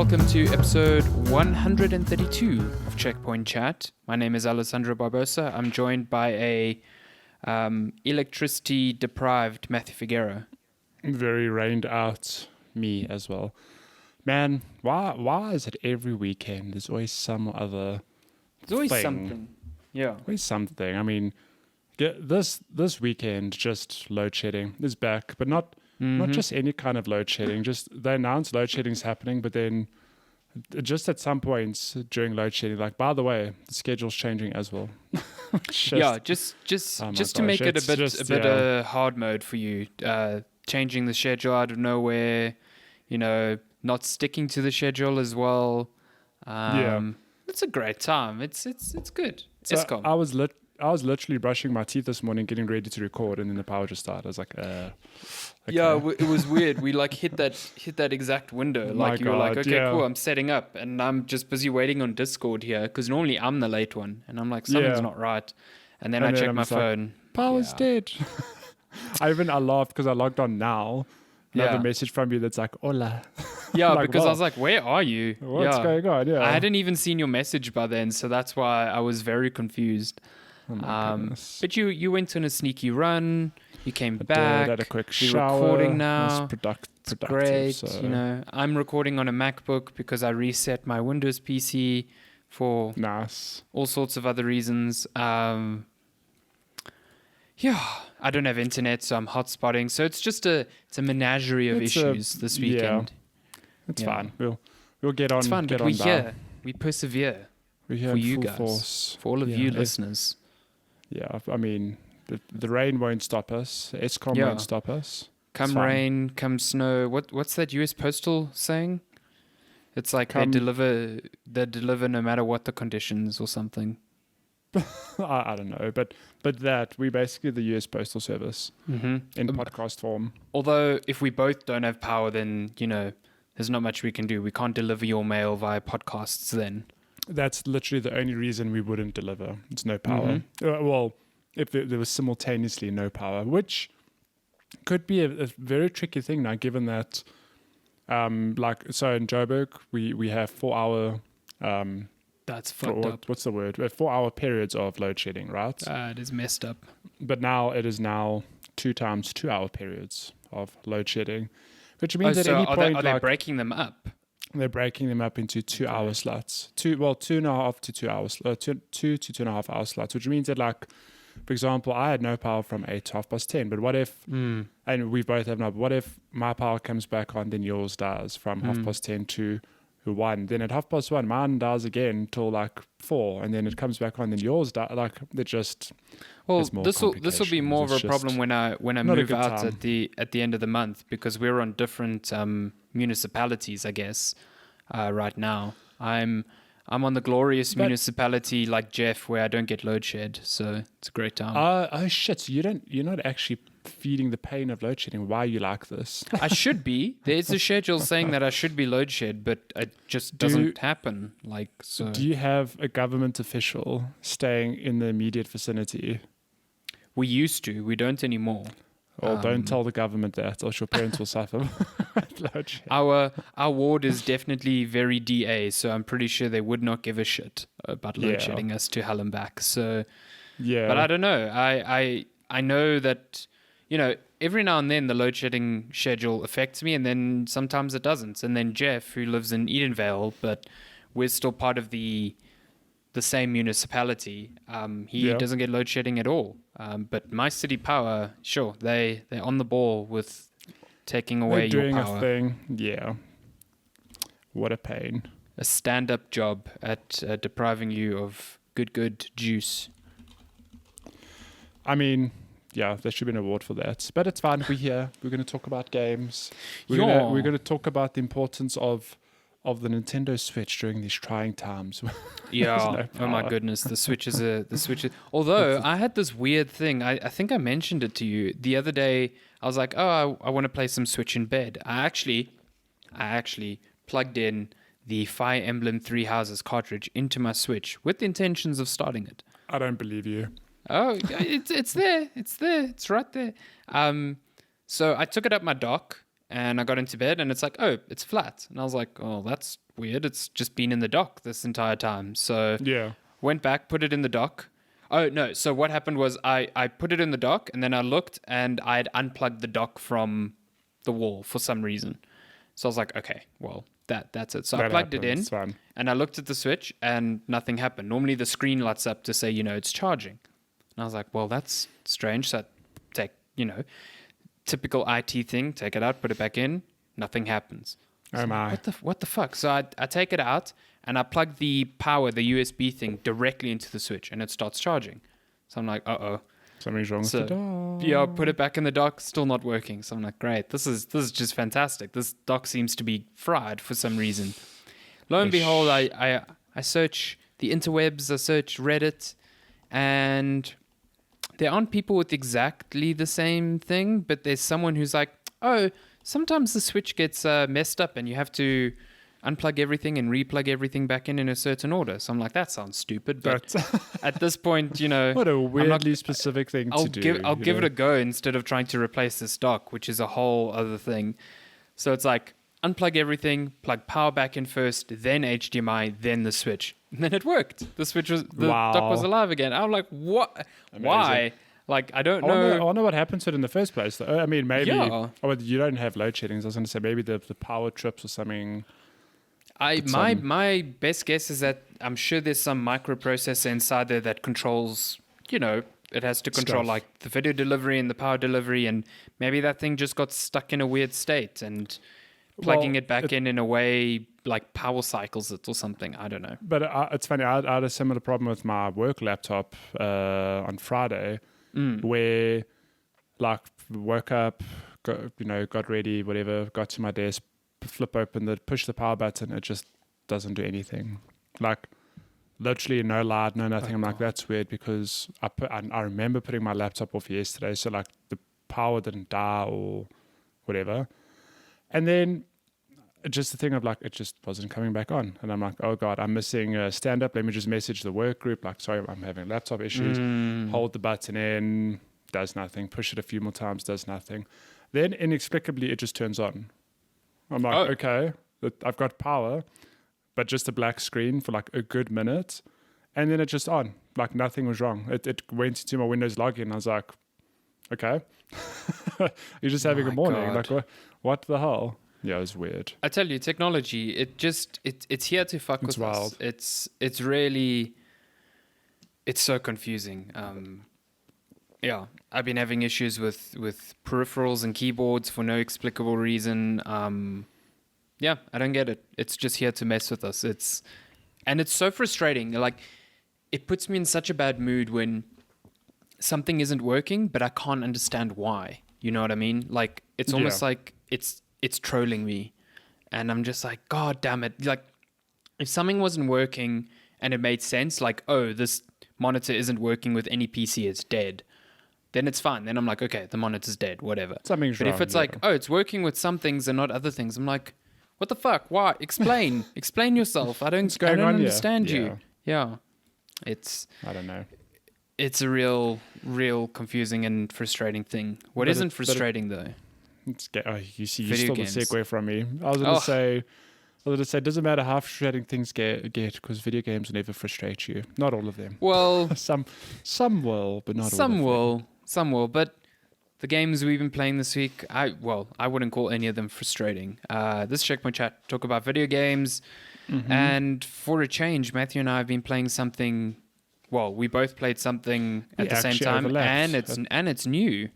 welcome to episode 132 of Checkpoint Chat. My name is Alessandro Barbosa. I'm joined by a electricity-deprived Matty Figueroa. Very rained out me as well. Man, why is it every weekend there's always some other There's always thing? something. Yeah. Always something. I mean, this weekend, just load shedding is back, but not just any kind of load shedding. Just they announced load shedding is happening, but then just at some points during load shedding, like, by the way, the schedule's changing as well. Just to make it a bit hard mode for you, changing the schedule out of nowhere, not sticking to the schedule as well. It's a great time. It's good. So ESCOM. I was literally brushing my teeth this morning, getting ready to record, and then the power just started. I was like, okay. Yeah, it was weird. We hit that exact window. Like you were like, okay, cool, I'm setting up, and I'm just busy waiting on Discord here because normally I'm the late one, and I'm like, something's not right. And then I check my phone. Power's dead. I laughed because I logged on now. Another message from you that's like, hola. Yeah, because I was like, where are you? What's going on? Yeah. I hadn't even seen your message by then, so that's why I was very confused. Oh my goodness. But you went on a sneaky run. You came back. Had a quick We're shower. recording now. It's productive. Great. So. I'm recording on a MacBook because I reset my Windows PC for all sorts of other reasons. I don't have internet, so I'm hotspotting. So it's a menagerie of issues this weekend. Yeah. It's fine. We'll get on. It's fun, but we're here. We persevere. We're here for you full guys, force. for all of you listeners. Yeah, I mean, the rain won't stop us. ESCOM won't stop us. Come rain, come snow. What's that US Postal saying? It's like they deliver no matter what the conditions or something. I don't know, but that we basically the US Postal Service in podcast form. Although if we both don't have power, then there's not much we can do. We can't deliver your mail via podcasts then. That's literally the only reason we wouldn't deliver. It's no power. Well, if there was simultaneously no power, which could be a very tricky thing now, given that, so in Joburg, we have 4 hour... That's fucked up. What's the word? 4 hour periods of load shedding, right? It is messed up. But now it is 2 times 2 hour periods of load shedding, which means at any point... Are they breaking them up? They're breaking them up into 2 hour slots. 2.5 to 2 hours, 2 to 2.5 hour slots, which means that, like, for example, I had no power from 8 to 10:30. But what if, and we both have no, what if my power comes back on, then yours does from 10:30 to 1? Then at 1:30, mine does again till like 4, and then it comes back on, then yours does. Like, it just. Well, this will be more of a problem when I move out at the end of the month, because we're on different municipalities, I guess. Right now, I'm on the glorious municipality like Jeff, where I don't get load shed, so it's a great time. Oh shit! So you're not actually feeding the pain of load shedding. Why are you like this? I should be. There's a schedule saying that I should be load shed, but it just doesn't happen. Like, so. Do you have a government official staying in the immediate vicinity? We used to. We don't anymore. Well, don't tell the government that, else your parents will suffer. Our ward is definitely very DA, so I'm pretty sure they would not give a shit about load shedding us to hell and back. So, but I don't know. I know that, every now and then the load shedding schedule affects me, and then sometimes it doesn't. And then Jeff, who lives in Edenvale, but we're still part of the same municipality, he doesn't get load shedding at all. But my city power, sure, they're on the ball with taking away your power. Doing a thing, yeah. What a pain. A stand-up job at depriving you of good juice. I mean, yeah, there should be an award for that. But it's fine. We're here. We're going to talk about games. We're going to talk about the importance of the Nintendo Switch during these trying times. Yeah. Oh my goodness. The Switch is although I had this weird thing. I think I mentioned it to you the other day. I was like, I want to play some Switch in bed. I actually plugged in the Fire Emblem Three Houses cartridge into my Switch with the intentions of starting it. I don't believe you. Oh, it's there. It's there. It's right there. So I took it up my dock and I got into bed and it's like, oh, it's flat. And I was like, oh, that's weird. It's just been in the dock this entire time. So yeah, went back, put it in the dock. Oh, no. So what happened was I put it in the dock, and then I looked, and I had unplugged the dock from the wall for some reason. So I was like, okay, well, that's it. So I plugged it in, and I looked at the switch, and nothing happened. Normally the screen lights up to say, it's charging. And I was like, well, that's strange. So I take, typical IT thing, take it out, put it back in, nothing happens. Oh my. What the fuck? So I take it out, and I plug the USB thing directly into the switch, and it starts charging. So I'm like, uh-oh. Something's wrong with the dock. Yeah, I put it back in the dock, still not working. So I'm like, great, this is just fantastic. This dock seems to be fried for some reason. Lo and behold, I search the interwebs, I search Reddit, and there aren't people with exactly the same thing, but there's someone who's like, oh, sometimes the switch gets messed up and you have to unplug everything and replug everything back in a certain order. So I'm like, that sounds stupid. But at this point, what a weirdly specific thing to do. I'll give it a go instead of trying to replace this dock, which is a whole other thing. So it's like, unplug everything, plug power back in first, then HDMI, then the switch. And then it worked. The dock was alive again. I'm like, what? Amazing. Why? Like, I don't know. I wonder what happened to it in the first place, though. I mean, maybe you don't have load sheddings. I was going to say maybe the power trips or something. My best guess is that I'm sure there's some microprocessor inside there that controls, it has to control like the video delivery and the power delivery, and maybe that thing just got stuck in a weird state and plugging it back in a way like power cycles it or something. I don't know. But it's funny. I had a similar problem with my work laptop on Friday, where like woke up, got ready, whatever, got to my desk, flip open push the power button, it just doesn't do anything. Like literally no light, no nothing. I'm like, that's weird, because I remember putting my laptop off yesterday, so like the power didn't die or whatever. And then just the thing of like, it just wasn't coming back on. And I'm like, oh God, I'm missing a stand up. Let me just message the work group. Like, sorry, I'm having laptop issues. Hold the button in, does nothing. Push it a few more times, does nothing. Then inexplicably, it just turns on. I'm like, okay, I've got power, but just a black screen for like a good minute. And then it just on, like nothing was wrong. It went into my Windows login. I was like, okay, you're just having a morning. God. Like, what the hell? Yeah, it was weird. I tell you, technology, it's here to fuck with us. It's really, it's so confusing. Yeah, I've been having issues with peripherals and keyboards for no explicable reason. Yeah, I don't get it. It's just here to mess with us. It's so frustrating. Like, it puts me in such a bad mood when something isn't working, but I can't understand why. You know what I mean? Like, it's almost like it's trolling me, and I'm just like, God damn it! Like, if something wasn't working and it made sense, like, oh, this monitor isn't working with any PC, it's dead, then it's fine. Then I'm like, okay, the monitor's dead, whatever. Something's wrong. But if it's like, oh, it's working with some things and not other things, I'm like, what the fuck? Why? Explain yourself. I don't understand you. Yeah, I don't know. It's a real confusing and frustrating thing. What isn't frustrating though? You see, you stole the segue from me. I was going to say, it doesn't matter how frustrating things get, because video games will never frustrate you. Not all of them. Well, some will, but not all of them. Some will, but the games we've been playing this week, I wouldn't call any of them frustrating. This Checkpoint Chat talk about video games, and for a change, Matthew and I have been playing something. Well, we both played something at the same time, and it's new.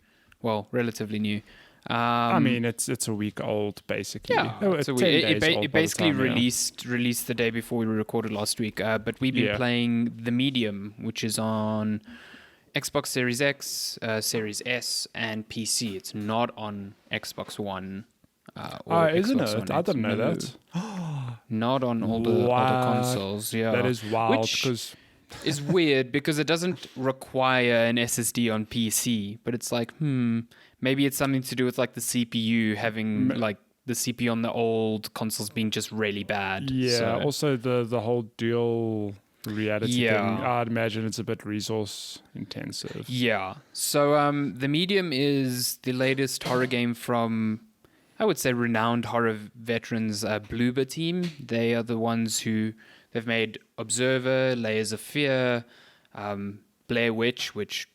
Well, relatively new. I mean, it's a week old, basically. Yeah, it basically released the day before we recorded last week. But we've been playing The Medium, which is on Xbox Series X, Series S, and PC. It's not on Xbox One. Isn't it? I didn't know that. Not on all the consoles. Yeah, that is wild. Because is weird because it doesn't require an SSD on PC, but it's like, maybe it's something to do with like the CPU having like the CPU on the old consoles being just really bad. Yeah. So. Also the whole dual reality thing. I'd imagine it's a bit resource intensive. Yeah. So The Medium is the latest horror game from I would say, renowned horror veterans, Bloober team. They are the ones who they've made Observer, Layers of Fear, Blair Witch, which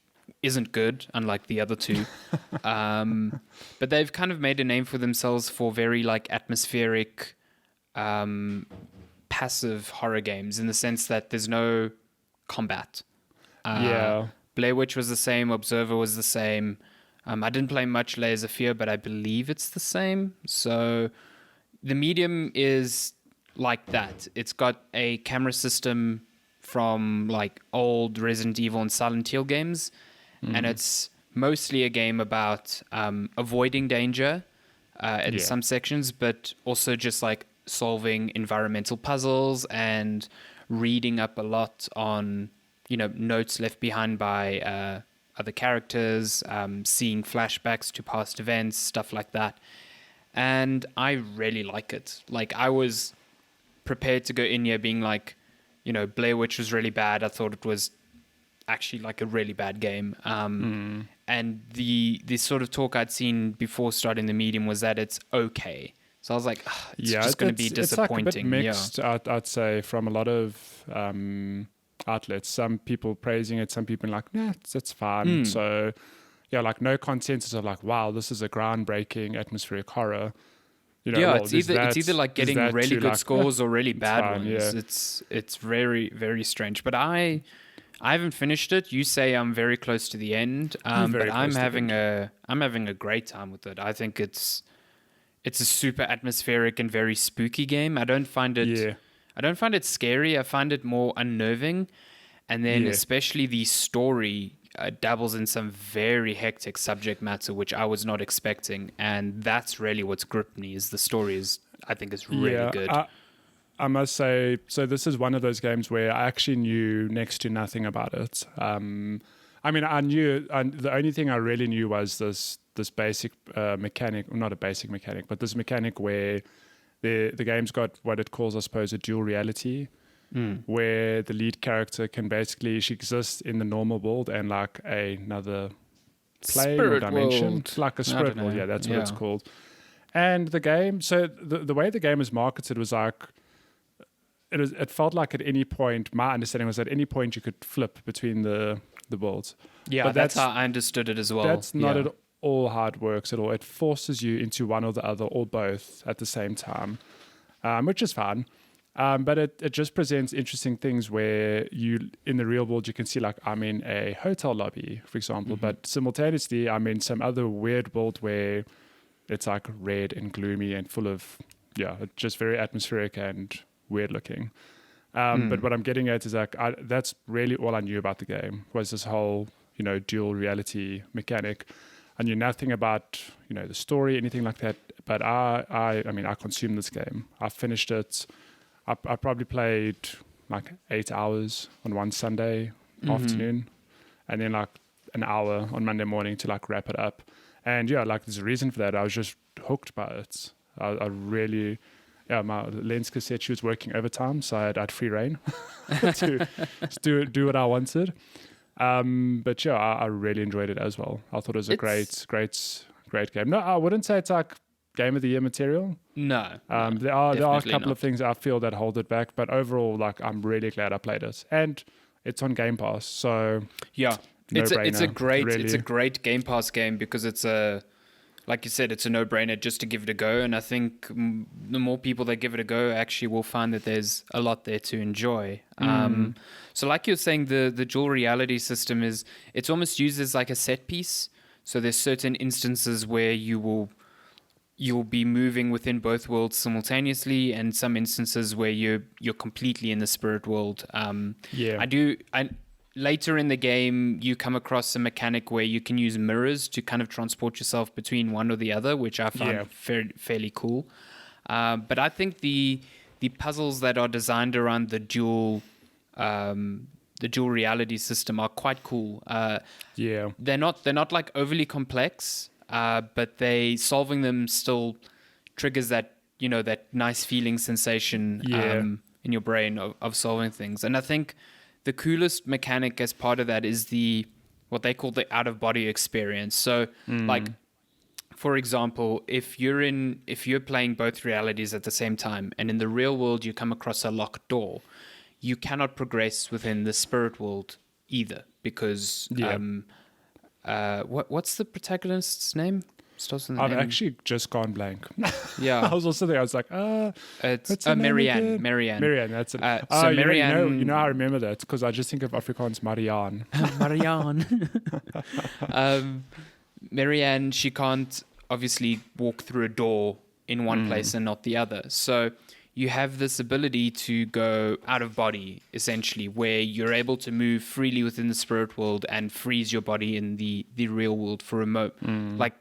isn't good, unlike the other two. But they've kind of made a name for themselves for very like atmospheric, passive horror games in the sense that there's no combat. Blair Witch was the same. Observer was the same. I didn't play much Layers of Fear, but I believe it's the same. So the medium is like that. It's got a camera system from like old Resident Evil and Silent Hill games. And it's mostly a game about avoiding danger in some sections, but also just like solving environmental puzzles and reading up a lot on, notes left behind by other characters, seeing flashbacks to past events, stuff like that. And I really like it. Like, I was prepared to go in here being like, Blair Witch was really bad. I thought it was actually like a really bad game. And the sort of talk I'd seen before starting the medium was that it's okay. So I was like, it's just going to be disappointing. It's like a bit mixed, I'd say, from a lot of outlets. Some people praising it, some people like, nah, it's fine. So yeah, like no consensus of like, wow, this is a groundbreaking atmospheric horror. It's either like getting really good scores or really bad ones. Yeah. It's very, very strange. But I haven't finished it. You say I'm very close to the end, but I'm having a great time with it. I think it's a super atmospheric and very spooky game. I don't find it scary. I find it more unnerving, and then especially the story dabbles in some very hectic subject matter, which I was not expecting, and that's really what's gripped me. Is the story I think is really good. I must say, so this is one of those games where I actually knew next to nothing about it. I mean, I knew, the only thing I really knew was this basic mechanic, not a basic mechanic, but this mechanic where the game's got what it calls, I suppose, a dual reality, where the lead character can basically, she exists in the normal world and like another plane or dimension, world. Like a spirit world. Yeah, that's what it's called. And the game, so the way the game was marketed was like, it felt like at any point, my understanding was at any point you could flip between the worlds. Yeah, but that's how I understood it as well. That's not at all how it works at all. It forces you into one or the other or both at the same time, which is fun. But it just presents interesting things where in the real world, you can see like I'm in a hotel lobby, for example, but simultaneously I'm in some other weird world where it's like red and gloomy and full of, just very atmospheric and weird looking. But what I'm getting at is like, that's really all I knew about the game was this whole, dual reality mechanic. I knew nothing about, the story, anything like that. But I consumed this game. I finished it. I probably played like 8 hours on one Sunday afternoon, and then like an hour on Monday morning to like wrap it up. And like there's a reason for that. I was just hooked by it. I really, my lens cassette, she was working overtime, so I had free reign to do what I wanted. But I really enjoyed it as well. I thought it was a great game. No, I wouldn't say it's like game of the year material. No. There are a couple of things I feel that hold it back, but overall, like I'm really glad I played it, and it's on Game Pass. So it's a great Game Pass game because it's like you said, it's a no-brainer just to give it a go. And I think the more people that give it a go actually will find that there's a lot there to enjoy. So like you're saying, the dual reality system it's almost used as like a set piece. So there's certain instances where you'll be moving within both worlds simultaneously, and some instances where you're completely in the spirit world. Later in the game, you come across a mechanic where you can use mirrors to kind of transport yourself between one or the other, which I found fairly cool. But I think the puzzles that are designed around the dual reality system are quite cool. They're not like overly complex, but solving them still triggers that that nice feeling sensation in your brain of solving things. And I think the coolest mechanic as part of that is what they call the out-of-body experience. So, like, for example, if you're playing both realities at the same time, and in the real world you come across a locked door, you cannot progress within the spirit world either, because what's the protagonist's name? I've actually just gone blank. Yeah, I was also there. I was like, it's Marianne. Marianne, that's it. So Marianne, you know, I remember that because I just think of Afrikaans Marianne. Marianne. Marianne, she can't obviously walk through a door in one place and not the other. So you have this ability to go out of body, essentially, where you're able to move freely within the spirit world and freeze your body in the real world for a moment. Like,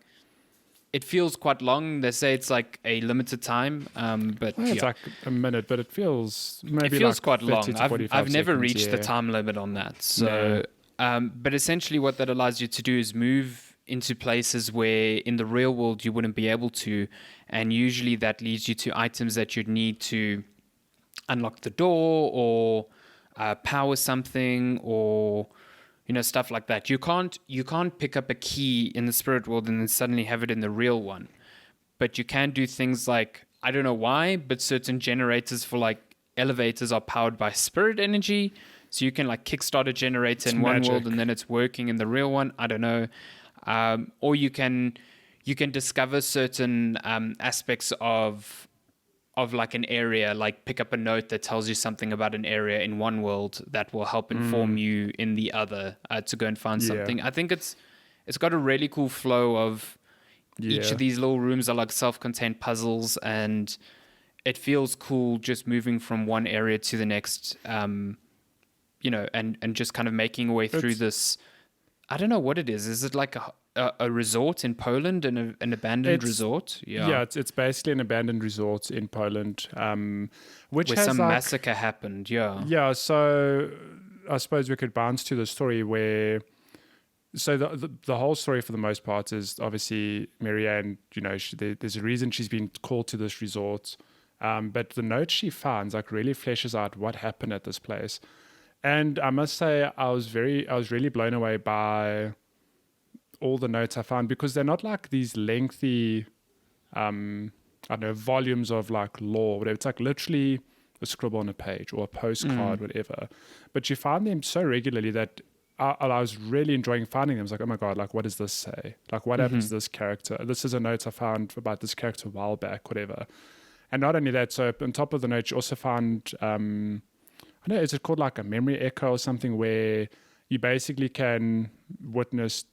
it feels quite long. They say it's like a limited time, but it's like a minute, but it feels maybe like quite 30 long. I've never reached the time limit on that. So, but essentially, what that allows you to do is move into places where in the real world you wouldn't be able to, and usually that leads you to items that you'd need to unlock the door or power something, or stuff like that. You can't pick up a key in the spirit world and then suddenly have it in the real one. But you can do things like, I don't know why, but certain generators for like elevators are powered by spirit energy. So you can like kickstart a generator in one world and then it's working in the real one. I don't know. Or you can discover certain aspects of like an area, like pick up a note that tells you something about an area in one world that will help inform you in the other to go and find something. I think it's got a really cool flow of each of these little rooms are like self-contained puzzles, and it feels cool just moving from one area to the next, and just kind of making a way through this. I don't know what it is. Is it like a resort in Poland, an abandoned resort? Yeah, it's basically an abandoned resort in Poland, which where has some massacre happened. Yeah. So I suppose we could bounce to the story where. So the whole story for the most part is obviously Marianne. There's a reason she's been called to this resort, but the note she finds like really fleshes out what happened at this place. And I must say, I was really blown away by all the notes I found, because they're not like these lengthy, I don't know, volumes of like lore, whatever. It's like literally a scribble on a page or a postcard, whatever. But you find them so regularly that I was really enjoying finding them. I was like, oh my God, like, what does this say? Like, what happens to this character? This is a note I found about this character a while back, whatever. And not only that, so on top of the note, you also found... I don't know, is it called like a memory echo or something, where you basically can witness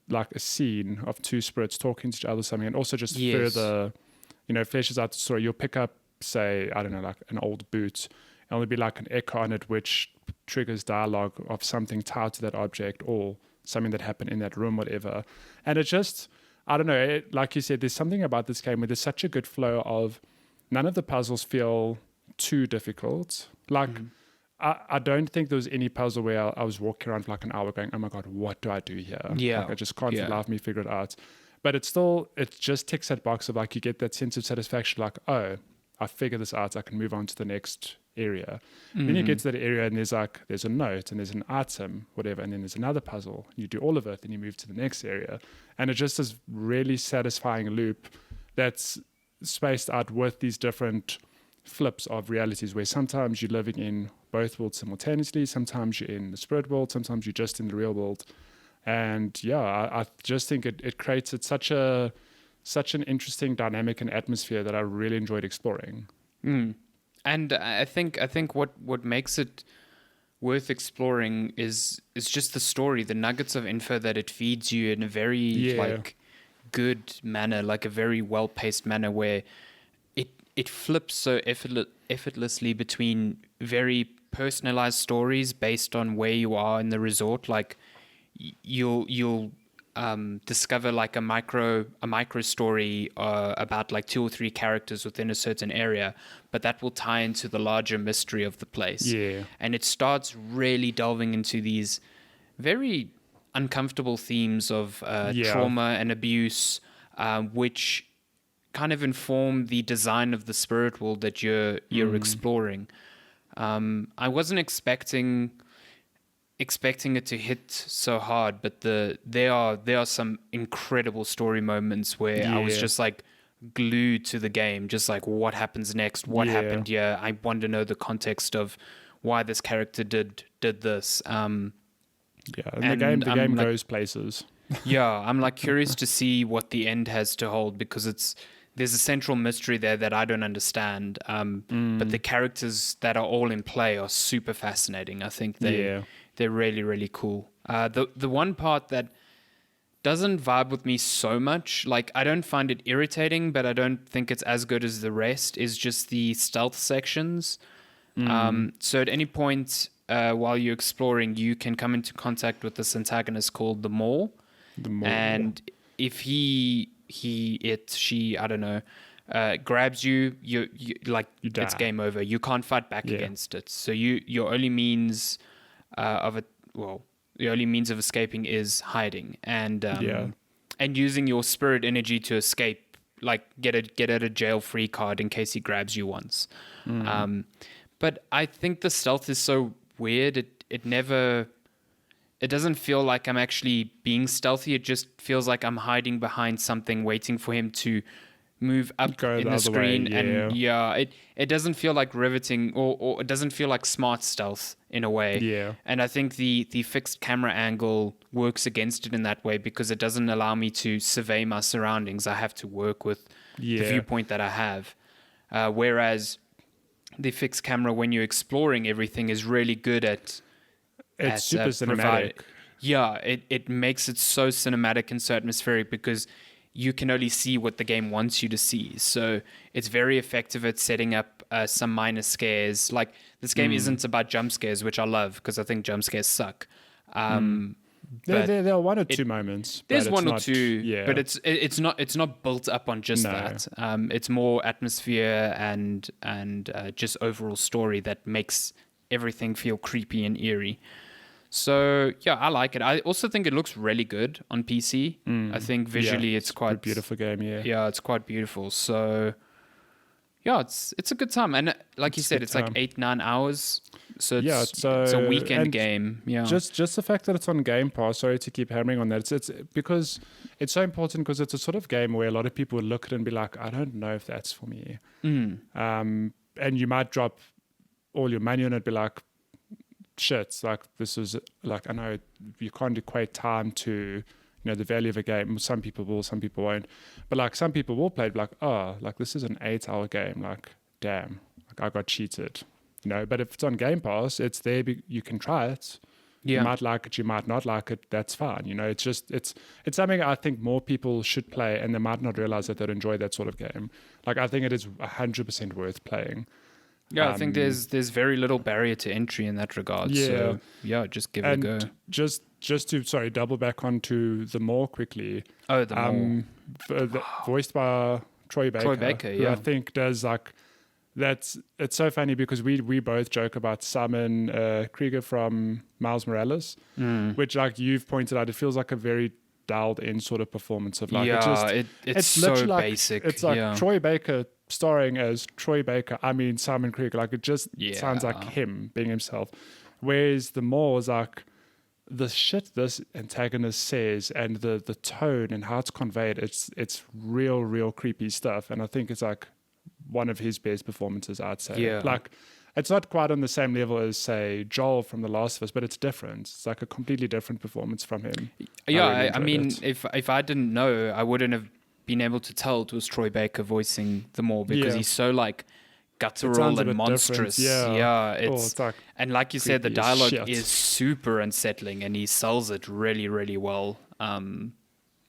like a scene of two spirits talking to each other or something, and also just further, fleshes out the story. You'll pick up, say, I don't know, like an old boot, and there'll be like an echo on it which triggers dialogue of something tied to that object or something that happened in that room, whatever. And it just, I don't know, like you said, there's something about this game where there's such a good flow of none of the puzzles feel too difficult. Like, I don't think there was any puzzle where I was walking around for like an hour going, oh my God, what do I do here? Yeah. Like, I just can't for the life of me figure it out. But it just ticks that box of like, you get that sense of satisfaction, like, oh, I figured this out. I can move on to the next area. Then you get to that area and there's a note and there's an item, whatever. And then there's another puzzle. You do all of it. Then you move to the next area. And it's just this really satisfying loop that's spaced out with these different flips of realities, where sometimes you're living in both worlds simultaneously, sometimes you're in the spirit world, sometimes you're just in the real world. And I just think it creates such an interesting dynamic and atmosphere that I really enjoyed exploring. And I think what makes it worth exploring is just the story, the nuggets of info that it feeds you in a very like good manner, like a very well-paced manner, where it flips so effortlessly between very personalized stories based on where you are in the resort. Like you'll discover like a micro story about like 2 or 3 characters within a certain area, but that will tie into the larger mystery of the place. And it starts really delving into these very uncomfortable themes of trauma and abuse, which kind of inform the design of the spirit world that you're exploring. I wasn't expecting expecting it to hit so hard, but there are some incredible story moments where I was just like glued to the game, just like what happens next, what happened here. I want to know the context of why this character did this. And the game goes places. I'm like curious to see what the end has to hold, because there's a central mystery there that I don't understand. But the characters that are all in play are super fascinating. I think they're really, really cool. The one part that doesn't vibe with me so much, like I don't find it irritating, but I don't think it's as good as the rest, is just the stealth sections. So at any point while you're exploring, you can come into contact with this antagonist called the Maw. And if she, I don't know, grabs you, you it's game over. You can't fight back against it. So your only means the only means of escaping is hiding and using your spirit energy to escape, like get a jail-free card in case he grabs you once. But I think the stealth is so weird. It doesn't feel like I'm actually being stealthy. It just feels like I'm hiding behind something, waiting for him to move up in the screen. It doesn't feel like riveting, or it doesn't feel like smart stealth in a way. Yeah. And I think the fixed camera angle works against it in that way, because it doesn't allow me to survey my surroundings. I have to work with the viewpoint that I have. Whereas the fixed camera, when you're exploring everything, is really good at... It's super cinematic. It makes it so cinematic and so atmospheric, because you can only see what the game wants you to see. So it's very effective at setting up some minor scares. Like, this game isn't about jump scares, which I love, because I think jump scares suck. There are one or two moments. There's one or two, but it's not built up on just that. It's more atmosphere and just overall story that makes everything feel creepy and eerie. So I like it. I also think it looks really good on PC. I think visually it's quite a beautiful game. Yeah, it's quite beautiful. So it's a good time. And like you said, it's like 8-9 hours. So it's a weekend game. Yeah. Just the fact that it's on Game Pass. Sorry to keep hammering on that. It's because it's so important, because it's a sort of game where a lot of people would look at it and be like, I don't know if that's for me. And you might drop all your money on it, be like, shit, like this is like, I know you can't equate time to the value of a game. Some people will, some people won't, but like some people will play it like, oh, like this is an 8-hour game, like damn, like I got cheated, but if it's on Game Pass, it's there, you can try it. You might like it, you might not like it, that's fine. It's just it's something I think more people should play, and they might not realize that they'd enjoy that sort of game. Like, I think it is 100% worth playing. I think there's very little barrier to entry in that regard. So just give it a go. Just to double back onto the Maw quickly. Oh, the Maw. Voiced by Troy Baker. Troy Baker, who I think does like it's so funny, because we both joke about Simon Krieger from Miles Morales, which, like you've pointed out, it feels like a very dialed in sort of performance of like it's so basic. It's like Troy Baker starring as Troy Baker. I mean Simon Krieger. Like, it just sounds like him being himself. Whereas the Maw is like the shit this antagonist says, and the tone and how it's conveyed. It's real creepy stuff, and I think it's like one of his best performances, I'd say. Yeah. Like, it's not quite on the same level as, say, Joel from The Last of Us, but it's different. It's like a completely different performance from him. I mean, if I didn't know, I wouldn't have been able to tell it was Troy Baker voicing the Maw, because he's so like guttural and monstrous. It's like, and like you said, the dialogue is super unsettling, and he sells it really, really well. When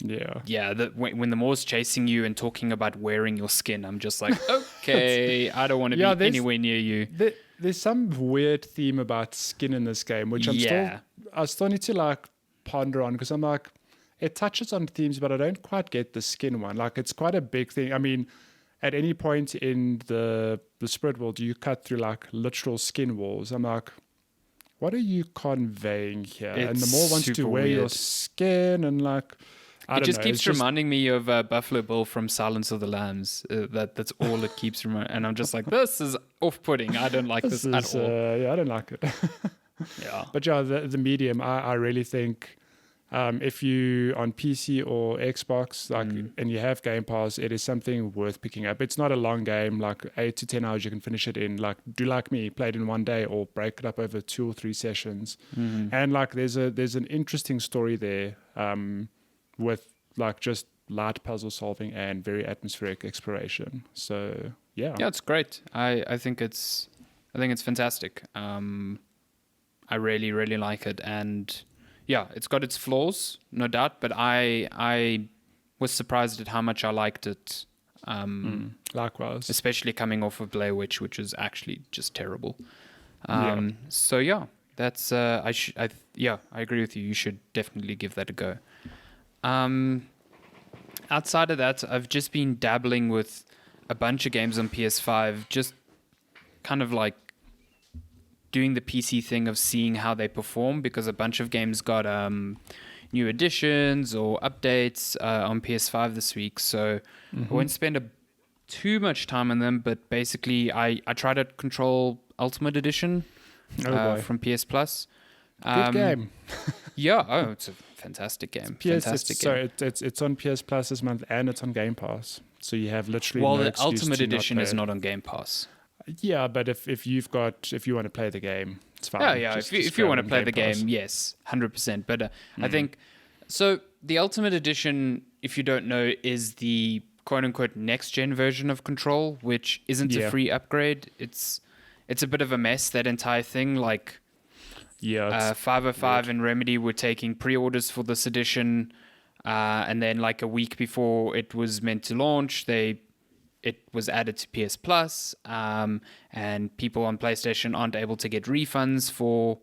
the Maw's chasing you and talking about wearing your skin, I'm just like, okay, I don't want to be anywhere near you. There's some weird theme about skin in this game, which I still need to like ponder on, because I'm like, it touches on themes, but I don't quite get the skin one. Like, it's quite a big thing. I mean, at any point in the spirit world, you cut through like literal skin walls. I'm like, what are you conveying here? And the Maw wants to wear your skin, and like, it just keeps reminding me of Buffalo Bill from Silence of the Lambs. That's all it keeps reminding. And I'm just like, this is off-putting. I don't like this at all. I don't like it. Yeah. But yeah, the medium, I really think if you on PC or Xbox, and you have Game Pass, it is something worth picking up. It's not a long game, like 8 to 10 hours. You can finish it in do like me, play it in one day or break it up over 2 or 3 sessions. And there's an interesting story there with just light puzzle solving and very atmospheric exploration. So yeah, it's great. I think it's fantastic. I really, really like it, and yeah, it's got its flaws, no doubt, but I was surprised at how much I liked it. Likewise, especially coming off of Blair Witch, which is actually just terrible. So yeah, that's I agree with you. You should definitely give that a go. Outside of that, I've just been dabbling with a bunch of games on PS5, just kind of like doing the PC thing of seeing how they perform, because a bunch of games got new additions or updates on PS5 this week. So I won't spend too much time on them, but basically I tried out Control Ultimate Edition from PS Plus. Good game. Yeah, it's a fantastic game. It's on PS Plus this month, and it's on Game Pass. So you have literally the Ultimate Edition is not on Game Pass. Yeah, but if you want to play the game, it's fine. If you want to play the game, yes, 100%. But I think so. The Ultimate Edition, if you don't know, is the quote unquote next gen version of Control, which isn't a free upgrade. It's a bit of a mess, that entire thing. 505 and Remedy were taking pre-orders for this edition, and then a week before it was meant to launch, it was added to PS Plus, and people on PlayStation aren't able to get refunds for,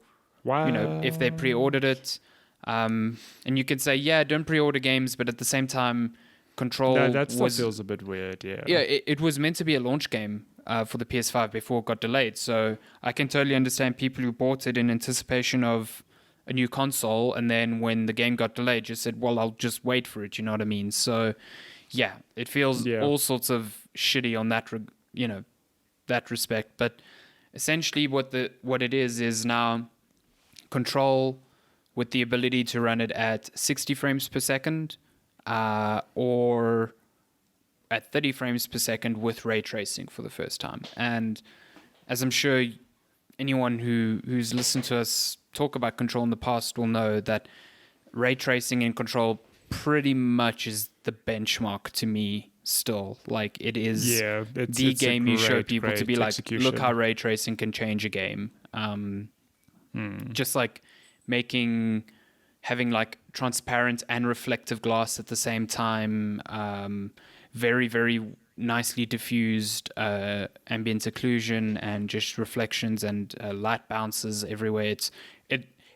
if they pre-ordered it. And you could say, don't pre-order games, but at the same time, Control that still feels a bit weird, yeah. Yeah, it was meant to be a launch game for the PS5 before it got delayed. So I can totally understand people who bought it in anticipation of a new console, and then when the game got delayed, just said, well, I'll just wait for it, you know what I mean? So yeah, it feels all sorts of shitty on that, that respect. But essentially what it is now Control with the ability to run it at 60 frames per second, or at 30 frames per second with ray tracing for the first time. And as I'm sure anyone who's listened to us talk about Control in the past will know, that ray tracing in Control pretty much is the benchmark to me still. It is the game you show people to be execution. Look how ray tracing can change a game. Just having transparent and reflective glass at the same time, very, very nicely diffused ambient occlusion and just reflections and light bounces everywhere.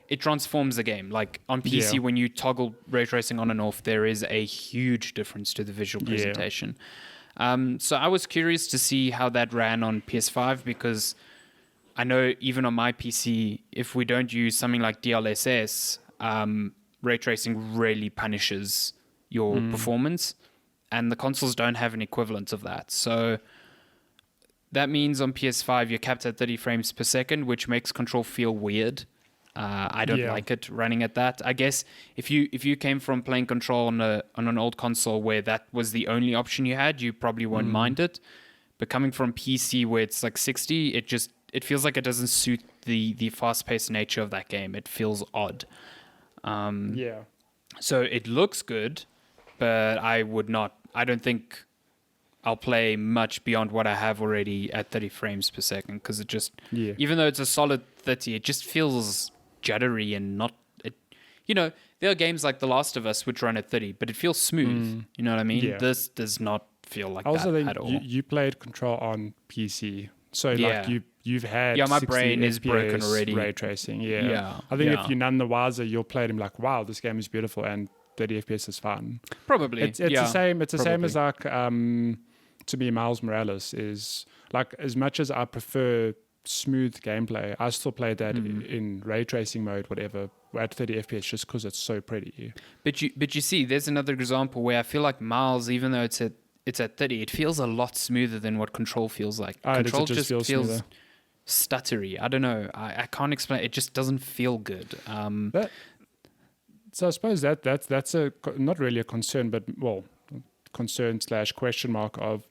It transforms the game. On PC, when you toggle ray tracing on and off, there is a huge difference to the visual presentation. So I was curious to see how that ran on PS5, because I know even on my PC, if we don't use something like DLSS, ray tracing really punishes your performance, and the consoles don't have an equivalent of that. So that means on PS5 you're capped at 30 frames per second, which makes Control feel weird. I don't like it running at that. I guess if you came from playing Control on an old console where that was the only option you had, you probably won't mind it. But coming from PC where it's 60, it feels like it doesn't suit the fast-paced nature of that game. It feels odd. So it looks good, but I don't think I'll play much beyond what I have already at 30 frames per second, because it just, even though it's a solid 30, it just feels juddery and not, there are games like The Last of Us which run at 30, but it feels smooth. You know what I mean? Yeah. This does not feel like that at all. You played Control on PC, so you've had my brain is broken already. Ray tracing, I think if you're none the wiser, you'll play it and be like, wow, this game is beautiful, and 30 FPS is fun. Probably. It's the same. It's the same as to me, Miles Morales is as much as I prefer smooth gameplay, I still play that in ray tracing mode, whatever, at 30 FPS, just because it's so pretty. But you see, there's another example where I feel like Miles, even though it's at 30, it feels a lot smoother than what Control feels like. Control just feels smoother. stuttery. I don't know. I can't explain. It just doesn't feel good. So I suppose that's not really a concern, but concern / question mark of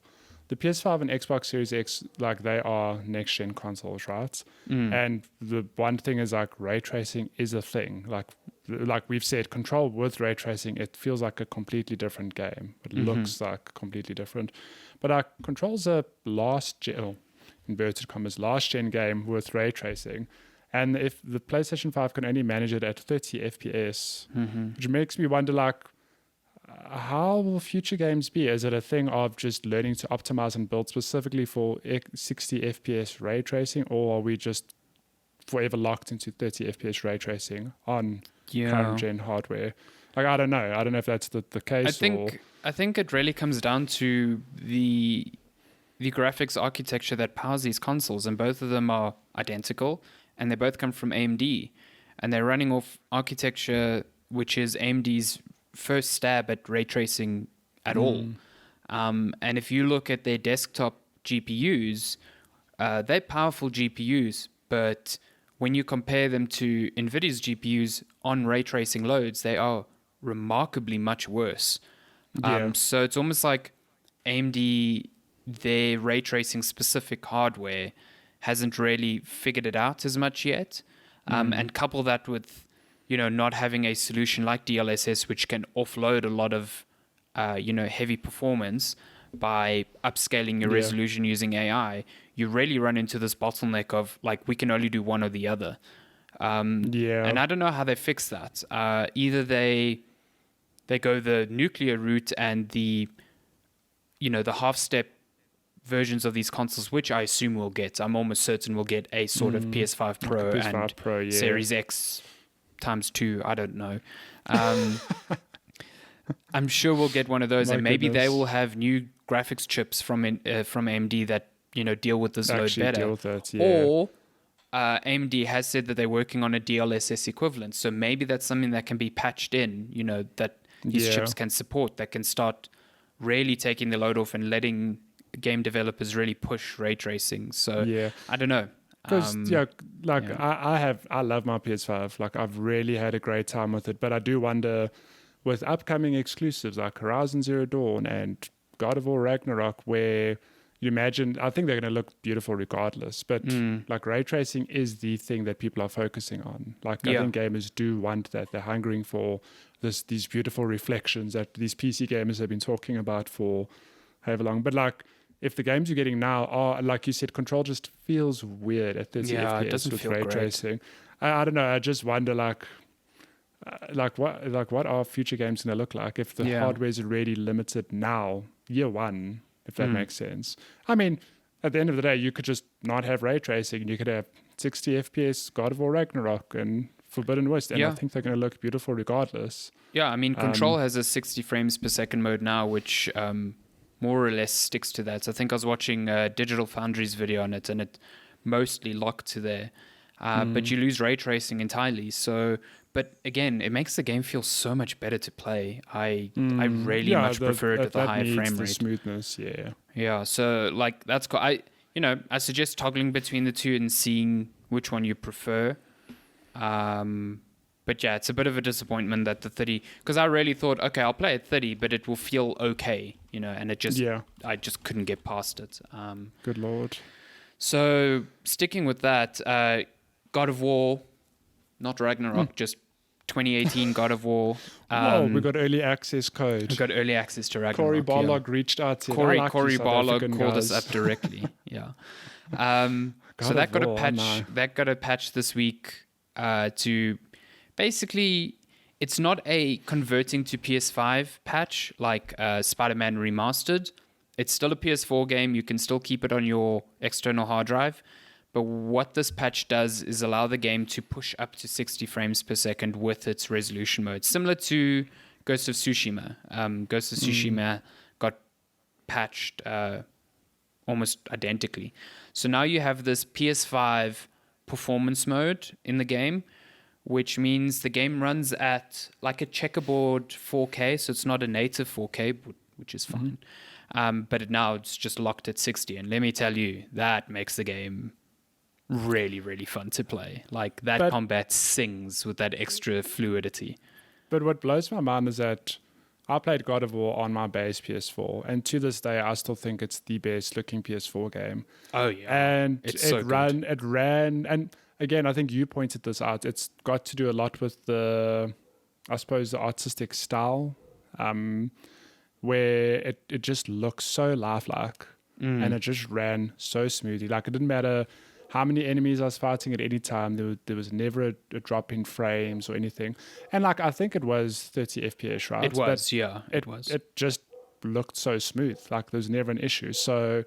the PS5 and Xbox Series X. Like, they are next gen consoles, right? And the one thing is, like, ray tracing is a thing. Like we've said, Control with ray tracing, it feels like a completely different game. It looks like completely different. But Control's a inverted commas, last gen game with ray tracing. And if the PlayStation 5 can only manage it at 30 FPS, which makes me wonder, like, how will future games be? Is it a thing of just learning to optimize and build specifically for 60 FPS ray tracing, or are we just forever locked into 30 FPS ray tracing on current gen hardware? Like, I don't know. I don't know if that's the case. I think it really comes down to the graphics architecture that powers these consoles, and both of them are identical, and they both come from AMD, and they're running off architecture which is AMD's first stab at ray tracing at all. And if you look at their desktop GPUs, they're powerful GPUs, but when you compare them to NVIDIA's GPUs on ray tracing loads, they are remarkably much worse. So it's almost like AMD, their ray tracing specific hardware hasn't really figured it out as much yet. And couple that with, not having a solution like DLSS, which can offload a lot of, heavy performance by upscaling your resolution using AI, you really run into this bottleneck of, like, we can only do one or the other. And I don't know how they fix that. Either they go the nuclear route and the half-step versions of these consoles, which I assume we'll get. I'm almost certain we'll get a sort of PS5 Pro and Pro, Series X ×2. I don't know. I'm sure we'll get one of those, and maybe they will have new graphics chips from AMD that deal with this load better. Or AMD has said that they're working on a DLSS equivalent, so maybe that's something that can be patched in. That these chips can support, that can start really taking the load off and letting game developers really push ray tracing. So I don't know. Because I love my PS5. Like, I've really had a great time with it, but I do wonder, with upcoming exclusives like Horizon Zero Dawn and God of War Ragnarok, where you imagine, I think they're going to look beautiful regardless, but like, ray tracing is the thing that people are focusing on. Like, I think gamers do want that. They're hungering for these beautiful reflections that these PC gamers have been talking about for however long. But, like, if the games you're getting now are, like you said, Control just feels weird at 30 FPS with ray tracing. I don't know. I just wonder, what are future games going to look like if the hardware is already limited now, year one, if that makes sense. I mean, at the end of the day, you could just not have ray tracing. You could have 60 FPS God of War Ragnarok and Forbidden West, and I think they're going to look beautiful regardless. Yeah, I mean, Control has a 60 frames per second mode now, which more or less sticks to that. So I think I was watching Digital Foundry's video on it, and it mostly locked to there. But you lose ray tracing entirely. So, but again, it makes the game feel so much better to play. I really much prefer it with the higher frame rate. Smoothness, Yeah. So, like, that's cool. I suggest toggling between the two and seeing which one you prefer. But yeah, it's a bit of a disappointment that the 30, because I really thought, okay, I'll play at 30, but it will feel okay, and it just, I just couldn't get past it. Good Lord. So sticking with that, God of War, not Ragnarok, just 2018 God of War. We got early access code. We got early access to Ragnarok. Corey Barlog reached out to Corey Barlog called us up directly. So that got a patch. That got a patch this week to basically, it's not a converting to PS5 patch like Spider-Man Remastered. It's still a PS4 game. You can still keep it on your external hard drive. But what this patch does is allow the game to push up to 60 frames per second with its resolution mode, similar to Ghost of Tsushima. Ghost of Tsushima got patched almost identically. So now you have this PS5 performance mode in the game, which means the game runs at like a checkerboard 4K, so it's not a native 4K, which is fine. But now it's just locked at 60. And let me tell you, that makes the game really, really fun to play. Like that combat sings with that extra fluidity. But what blows my mind is that I played God of War on my base PS4, and to this day, I still think it's the best looking PS4 game. Oh yeah, and it ran, and again, I think you pointed this out. It's got to do a lot with the artistic style, where it just looks so lifelike, and it just ran so smoothly. Like it didn't matter how many enemies I was fighting at any time. There was never a drop in frames or anything. And like I think it was 30 FPS, right? It was, it was. It just looked so smooth. Like there was never an issue. So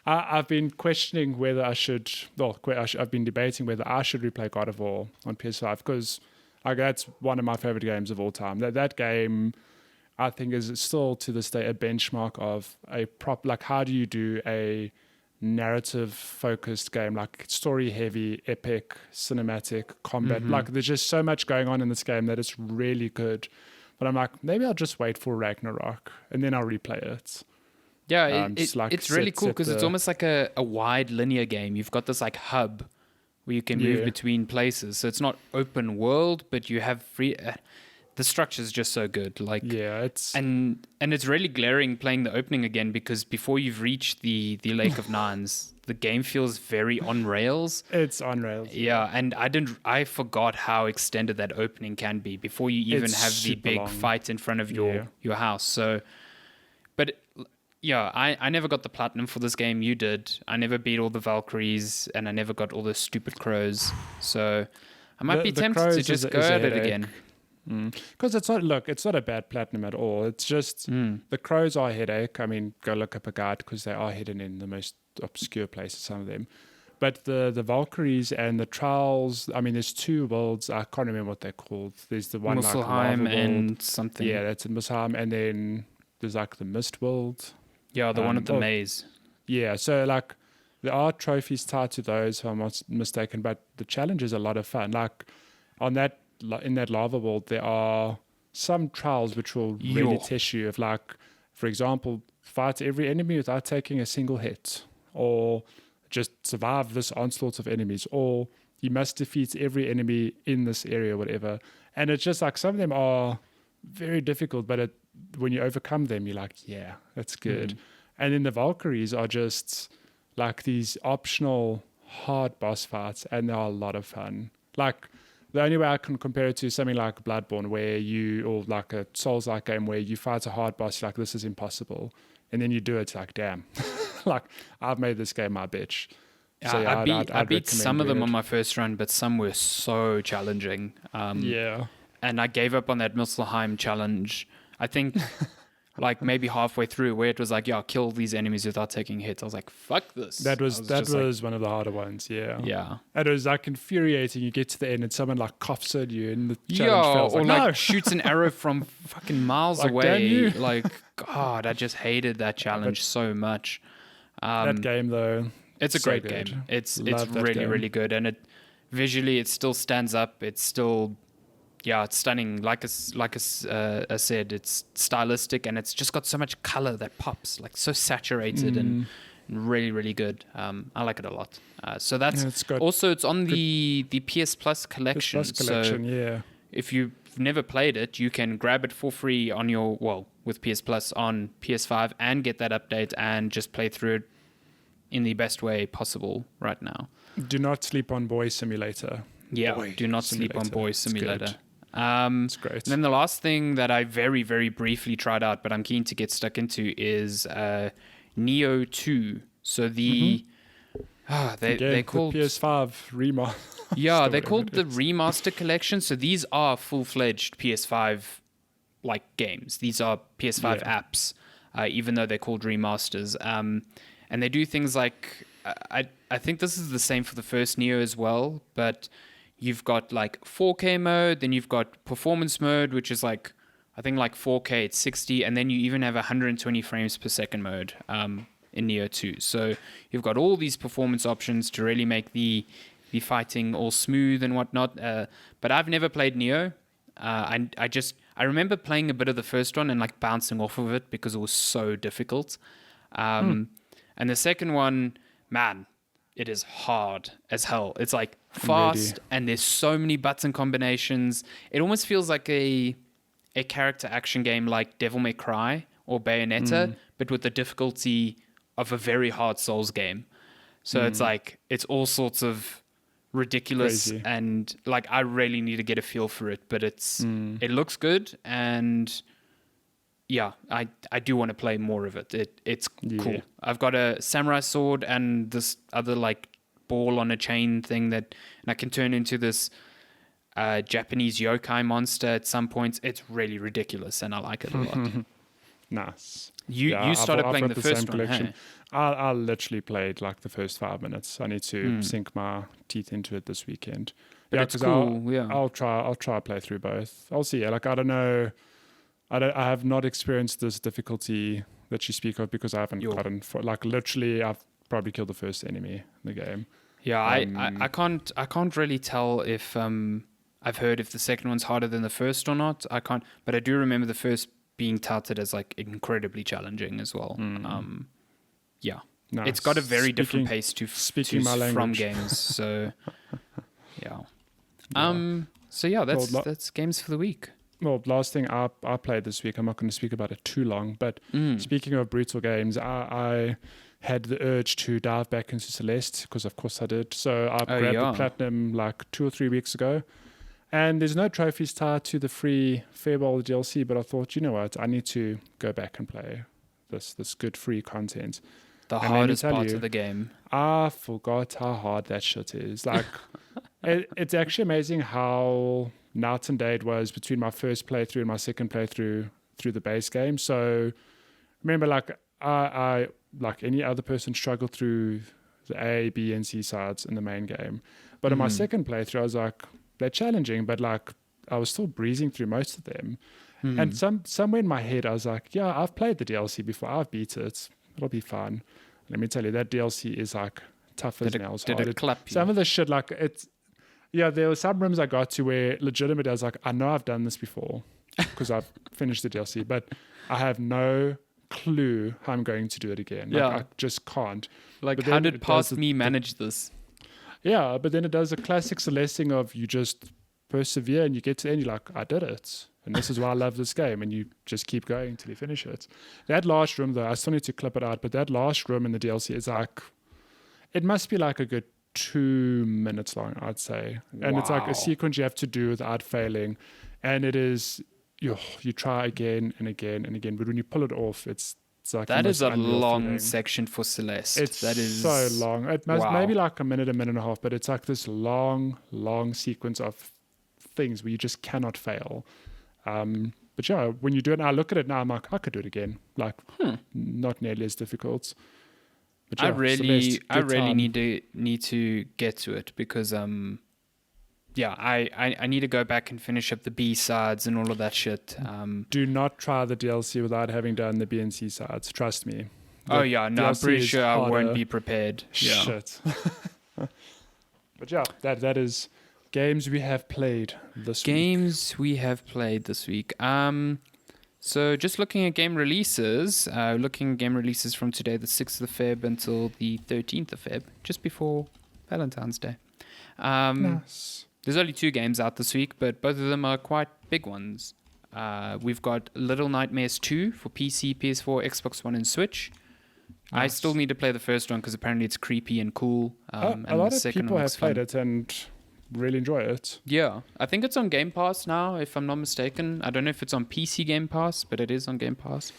I've been questioning whether I should. Well, I've been debating whether I should replay God of War on PS5 because that's one of my favorite games of all time. That game, I think, is still to this day a benchmark of a like how do you do a narrative focused game, like story heavy, epic, cinematic, combat. Like there's just so much going on in this game that it's really good. But I'm like, maybe I'll just wait for Ragnarok and then I'll replay it. Yeah, it's really cool because it's almost like a wide linear game. You've got this like hub where you can move between places. So it's not open world, but you have free. The structure is just so good. Like and it's really glaring playing the opening again because before you've reached the Lake of Nines, the game feels very on rails. It's on rails. Yeah, and I forgot how extended that opening can be before you even have the big long fight in front of your house. So, but yeah, I never got the platinum for this game. You did. I never beat all the Valkyries, and I never got all the stupid crows. So I might be tempted to just go at it again. Because it's not a bad platinum at all. It's just the crows are a headache. I mean, go look up a guide because they are hidden in the most obscure places, some of them. But the Valkyries and the Trials, I mean, there's two worlds. I can't remember what they're called. There's the one Muspelheim like and something. Yeah, that's in Muspelheim. And then there's like the Mist world. Yeah, the one with the maze. Yeah, so like there are trophies tied to those, if I'm not mistaken. But the challenge is a lot of fun. Like in that lava world, there are some trials which will really test you. If, like, for example, fight every enemy without taking a single hit, or just survive this onslaught of enemies, or you must defeat every enemy in this area, whatever. And it's just like some of them are very difficult, but when you overcome them, you're like, yeah, that's good. And then the Valkyries are just like these optional hard boss fights, and they are a lot of fun. Like, the only way I can compare it to is something like Bloodborne, or like a Souls-like game where you fight a hard boss, you're like, this is impossible. And then you do it, it's like, damn, like, I've made this game my bitch. So, yeah, I beat some of them on my first run, but some were so challenging. And I gave up on that Muspelheim challenge, I think, like maybe halfway through, where it was like, yeah, kill these enemies without taking hits. I was like, fuck this. That was one of the harder ones, yeah. And it was like infuriating. You get to the end and someone like coughs at you and the challenge fails. Or like shoots an arrow from fucking miles away. Like, God, I just hated that challenge so much. That game though, it's a great game. It's really, really good. And visually it still stands up. It's still... Yeah, it's stunning. Like I said, it's stylistic and it's just got so much color that pops, like so saturated and really, really good. I like it a lot. So that's also it's on the PS Plus collection. PS Plus collection, so if you've never played it, you can grab it for free on with PS Plus on PS5 and get that update and just play through it in the best way possible right now. Do not sleep on Boy Simulator. Yeah, do not sleep on Boy Simulator. It's great. And then the last thing that I very, very briefly tried out, but I'm keen to get stuck into, is Nioh 2. So they called the PS5 remaster. Yeah, they called the remaster collection. So these are full-fledged PS5 like games. These are PS5 apps, even though they're called remasters. And they do things like I think this is the same for the first Nioh as well, but you've got like 4K mode, then you've got performance mode, which is like, I think like 4K, it's 60, and then you even have 120 frames per second mode in Nioh 2. So you've got all these performance options to really make the fighting all smooth and whatnot. But I've never played Nioh. I remember playing a bit of the first one and like bouncing off of it because it was so difficult. And the second one, man, it is hard as hell. It's like fast, and there's so many button combinations. It almost feels like a character action game like Devil May Cry or Bayonetta, but with the difficulty of a very hard Souls game. So it's like, it's all sorts of ridiculous. Crazy. And like, I really need to get a feel for it, but it looks good. And yeah, I do want to play more of it. It's cool. I've got a samurai sword and this other like ball on a chain thing and I can turn into this Japanese yokai monster at some points. It's really ridiculous, and I like it a lot. Nice. You started playing the first one, hey? I literally played like the first 5 minutes. I need to sink my teeth into it this weekend. But yeah, because cool. I'll try play through both. I'll see. Like, I don't know. I have not experienced this difficulty that you speak of because I haven't gotten for, like, literally I've probably killed the first enemy in the game. Yeah, I can't really tell if I've heard if the second one's harder than the first or not. I can't, but I do remember the first being touted as like incredibly challenging as well. Yeah, nice. It's got a very different pace to from games. So yeah. So yeah, that's games for the week. Well, last thing I played this week, I'm not going to speak about it too long, but speaking of brutal games, I had the urge to dive back into Celeste, because of course I did. So I grabbed the Platinum like 2 or 3 weeks ago. And there's no trophies tied to the free Fairball DLC, but I thought, you know what, I need to go back and play this good free content. The hardest part of the game. I forgot how hard that shit is. Like, it's actually amazing how night and day it was between my first playthrough and my second playthrough through the base game. So remember, like, I like any other person struggled through the A, B, and C sides in the main game. But in my second playthrough, I was like, they're challenging, but like I was still breezing through most of them. And somewhere in my head, I was like, yeah, I've played the DLC before. I've beat it. It'll be fun. Let me tell you, that DLC is like tough as nails. Did it clap you? Some of the shit, like it's, there were some rooms I got to where legitimately I was like, I know I've done this before because I've finished the DLC, but I have no clue how I'm going to do it again. Like, I just can't. Like, how did past me manage this? Yeah, but then it does a classic Celeste thing of you just persevere and you get to the end, you're like, I did it. And this is why I love this game. And you just keep going until you finish it. That last room, though, I still need to clip it out, but that last room in the DLC is like, it must be like a good 2 minutes long, I'd say. And it's like a sequence you have to do without failing. And it is, you try again and again and again. But when you pull it off, it's like that is a long section for Celeste. That is so long. It must maybe like a minute and a half, but it's like this long sequence of things where you just cannot fail. But yeah, when you do it now, I look at it now, I'm like, I could do it again. Like, not nearly as difficult. But yeah, I really need to get to it because I need to go back and finish up the B sides and all of that shit. Do not try the DLC without having done the B and C sides. Trust me. I'm pretty sure I won't be prepared. Yeah. Shit. But yeah, that is games we have played this week. So just looking at game releases, from today, the 6th of Feb until the 13th of Feb, just before Valentine's Day. Nice. There's only 2 games out this week, but both of them are quite big ones. We've got Little Nightmares 2 for PC, PS4, Xbox One, and Switch. Nice. I still need to play the first one because apparently it's creepy and cool. And a lot of people have played it and really enjoy it. Yeah, I think it's on Game Pass now, if I'm not mistaken. I don't know if it's on PC Game Pass, but it is on Game Pass.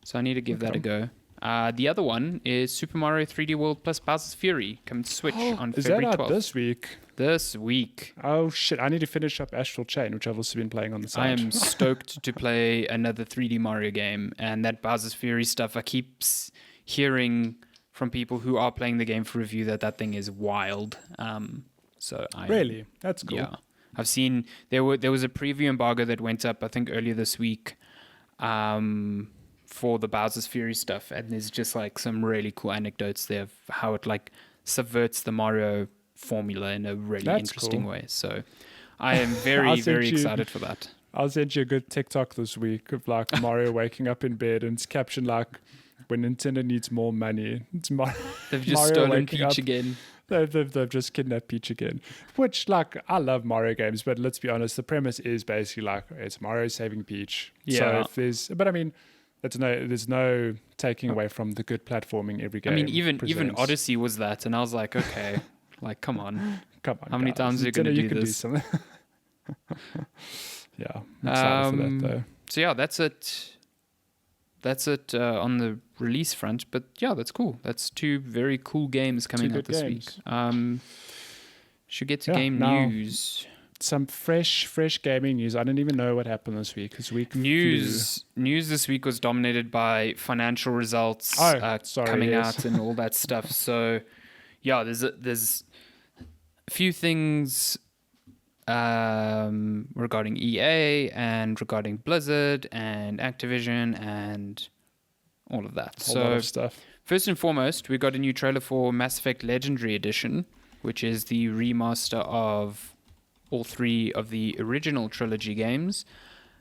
So I need to give that a go. The other one is Super Mario 3D World plus Bowser's Fury coming to Switch on February 12th. Is that out this week? This week. Oh shit, I need to finish up Astral Chain, which I've also been playing on the side. I am stoked to play another 3D Mario game, and that Bowser's Fury stuff, I keep hearing from people who are playing the game for review that thing is wild. Really? That's cool. Yeah. I've seen there was a preview embargo that went up, I think, earlier this week for the Bowser's Fury stuff, and there's just like some really cool anecdotes there of how it like subverts the Mario formula in a really interesting way. So I am very, very excited for that. I'll send you a good TikTok this week of like Mario waking up in bed and it's captioned like, when Nintendo needs more money. It's They've just stolen Peach again. They've just kidnapped Peach again. Which, like, I love Mario games, but let's be honest, the premise is basically like it's Mario saving Peach. Yeah. So but I mean, there's no taking away from the good platforming every game. I mean, even Odyssey was that, and I was like, okay, like, come on. How many guys. times are you going to do this? Do something. Yeah, I'm excited for that though. So yeah, that's it. That's it on the release front. But yeah, that's cool. That's 2 very cool games coming out this week. Should get to game news. Some fresh gaming news. I didn't even know what happened this week. News this week was dominated by financial results coming out and all that stuff. So yeah, there's a few things regarding EA and regarding Blizzard and Activision and all of that. A lot of stuff. First and foremost, we got a new trailer for Mass Effect Legendary Edition, which is the remaster of all 3 of the original trilogy games.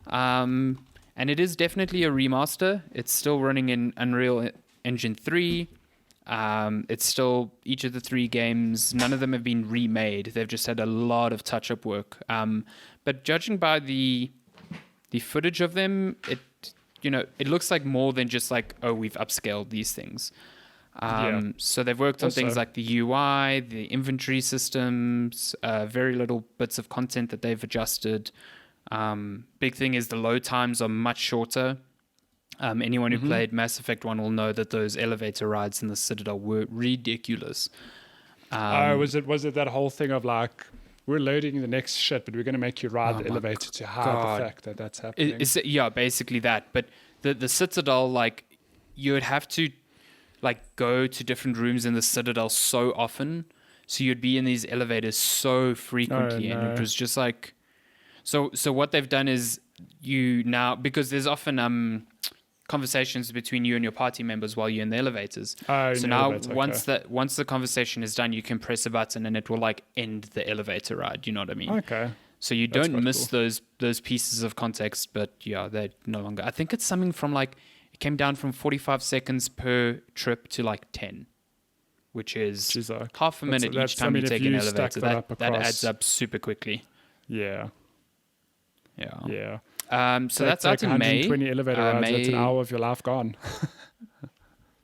And it is definitely a remaster. It's still running in Unreal Engine 3. It's still each of the 3 games. None of them have been remade. They've just had a lot of touch-up work. But judging by the footage of them, it looks like more than just like, oh, we've upscaled these things. So they've worked on things like the UI, the inventory systems, very little bits of content that they've adjusted. Big thing is the load times are much shorter. Anyone who played Mass Effect 1 will know that those elevator rides in the Citadel were ridiculous. Was it that whole thing of like, we're loading the next shit, but we're going to make you ride the elevator to hide the fact that that's happening? Yeah, basically that. But the Citadel, like, you would have to like go to different rooms in the Citadel so often. So you'd be in these elevators so frequently. And it was just like... So what they've done is you now... Because there's often... conversations between you and your party members while you're in the elevators. So now once the conversation is done, you can press a button and it will like end the elevator ride. You know what I mean? Okay. So you don't miss those pieces of context, but yeah, they're no longer. I think it's something from like, it came down from 45 seconds per trip to like 10, which is half a minute each time you take an elevator. That adds up super quickly. Yeah. So that's out in May. 120 elevator rides, that's an hour of your life gone.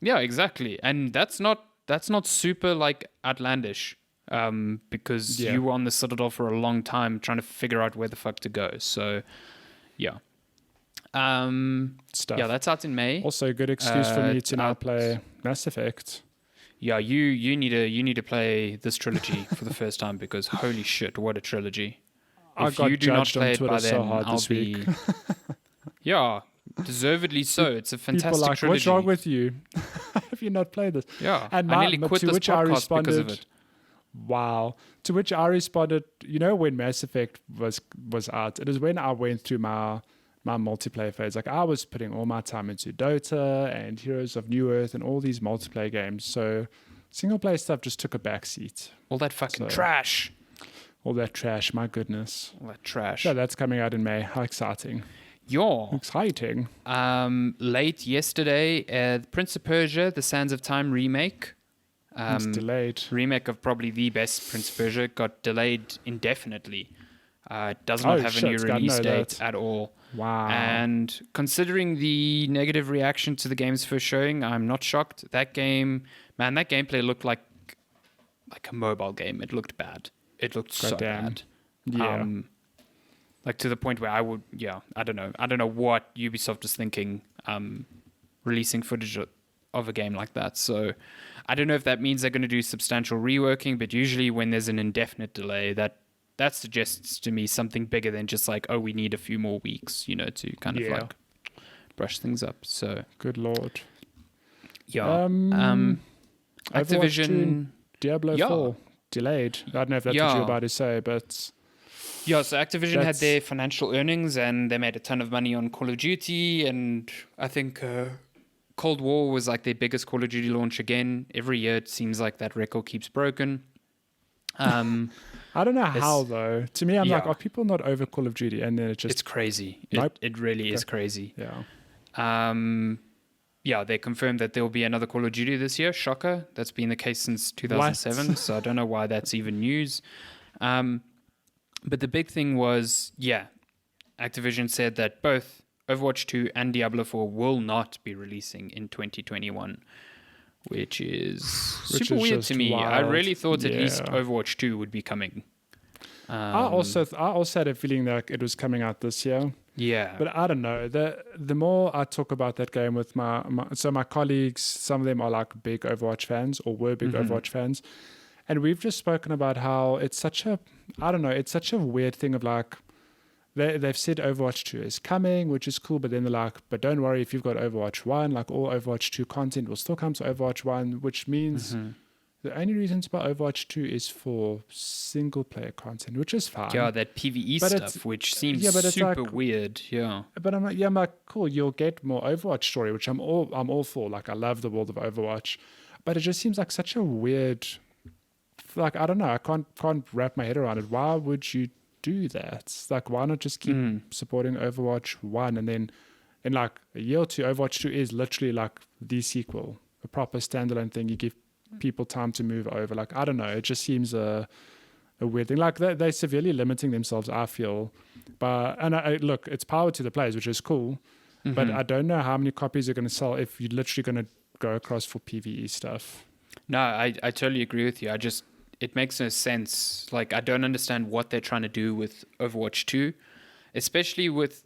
Yeah, exactly. And that's not super like outlandish, because you were on the Citadel for a long time trying to figure out where the fuck to go. So yeah. Stuff. Yeah, that's out in May. Also a good excuse for me to now play Mass Effect. Yeah, you need to play this trilogy for the first time, because holy shit, what a trilogy. If you do not play it by then, I'll be... Yeah, deservedly so. It's a fantastic trilogy. What's wrong with you? Have you not played this? Yeah, and I nearly quit this podcast because of it. Wow. To which I responded, when Mass Effect was out, it is when I went through my multiplayer phase. Like, I was putting all my time into Dota and Heroes of New Earth and all these multiplayer games. So single player stuff just took a backseat. All that fucking trash. All that trash, my goodness. All that trash. Yeah, that's coming out in May. How exciting. Exciting. Late yesterday, Prince of Persia, The Sands of Time remake. It's delayed. Remake of probably the best Prince of Persia got delayed indefinitely. It does not have a new release date at all. Wow. And considering the negative reaction to the game's first showing, I'm not shocked. That gameplay looked like a mobile game. It looked bad. It looked so bad. Yeah. Like to the point where I don't know. I don't know what Ubisoft is thinking, releasing footage of a game like that. So I don't know if that means they're going to do substantial reworking, but usually when there's an indefinite delay, that suggests to me something bigger than just like, oh, we need a few more weeks, to kind of like brush things up. So good Lord. Yeah. Activision, Diablo 4 delayed. I don't know if that's what you're about to say, but yeah. So Activision had their financial earnings and they made a ton of money on Call of Duty, and I think Cold War was like their biggest Call of Duty launch again. Every year it seems like that record keeps broken. I don't know how though. To me, I'm like, are people not over Call of Duty? And then it's crazy. Nope. It really is crazy. Yeah. they confirmed that there will be another Call of Duty this year. Shocker. That's been the case since 2007. So I don't know why that's even news. But the big thing was, Activision said that both Overwatch 2 and Diablo 4 will not be releasing in 2021, which is super weird to me. Wild. I really thought at least Overwatch 2 would be coming. I also had a feeling that it was coming out this year. Yeah. But I don't know. The more I talk about that game with my colleagues, some of them are like big Overwatch fans or were big Overwatch fans. And we've just spoken about how it's such a weird thing of like, they've said Overwatch 2 is coming, which is cool, but then they're like, but don't worry, if you've got Overwatch 1, like all Overwatch 2 content will still come to Overwatch 1, which means the only reason to buy Overwatch 2 is for single player content, which is fine. Yeah, that PvE stuff, which seems super weird. Yeah. But I'm like, cool, you'll get more Overwatch story, which I'm all for. Like, I love the world of Overwatch. But it just seems like such a weird, like, I don't know, I can't wrap my head around it. Why would you do that? Like, why not just keep supporting Overwatch 1, and then in like a year or two, Overwatch 2 is literally like the sequel, a proper standalone thing. You give people time to move over. Like, I don't know, it just seems a weird thing. Like, they're severely limiting themselves, I feel. But look, it's power to the players, which is cool. But I don't know how many copies you're going to sell if you're literally going to go across for PvE stuff. No, I totally agree with you. It makes no sense. Like, I don't understand what they're trying to do with Overwatch 2, especially with,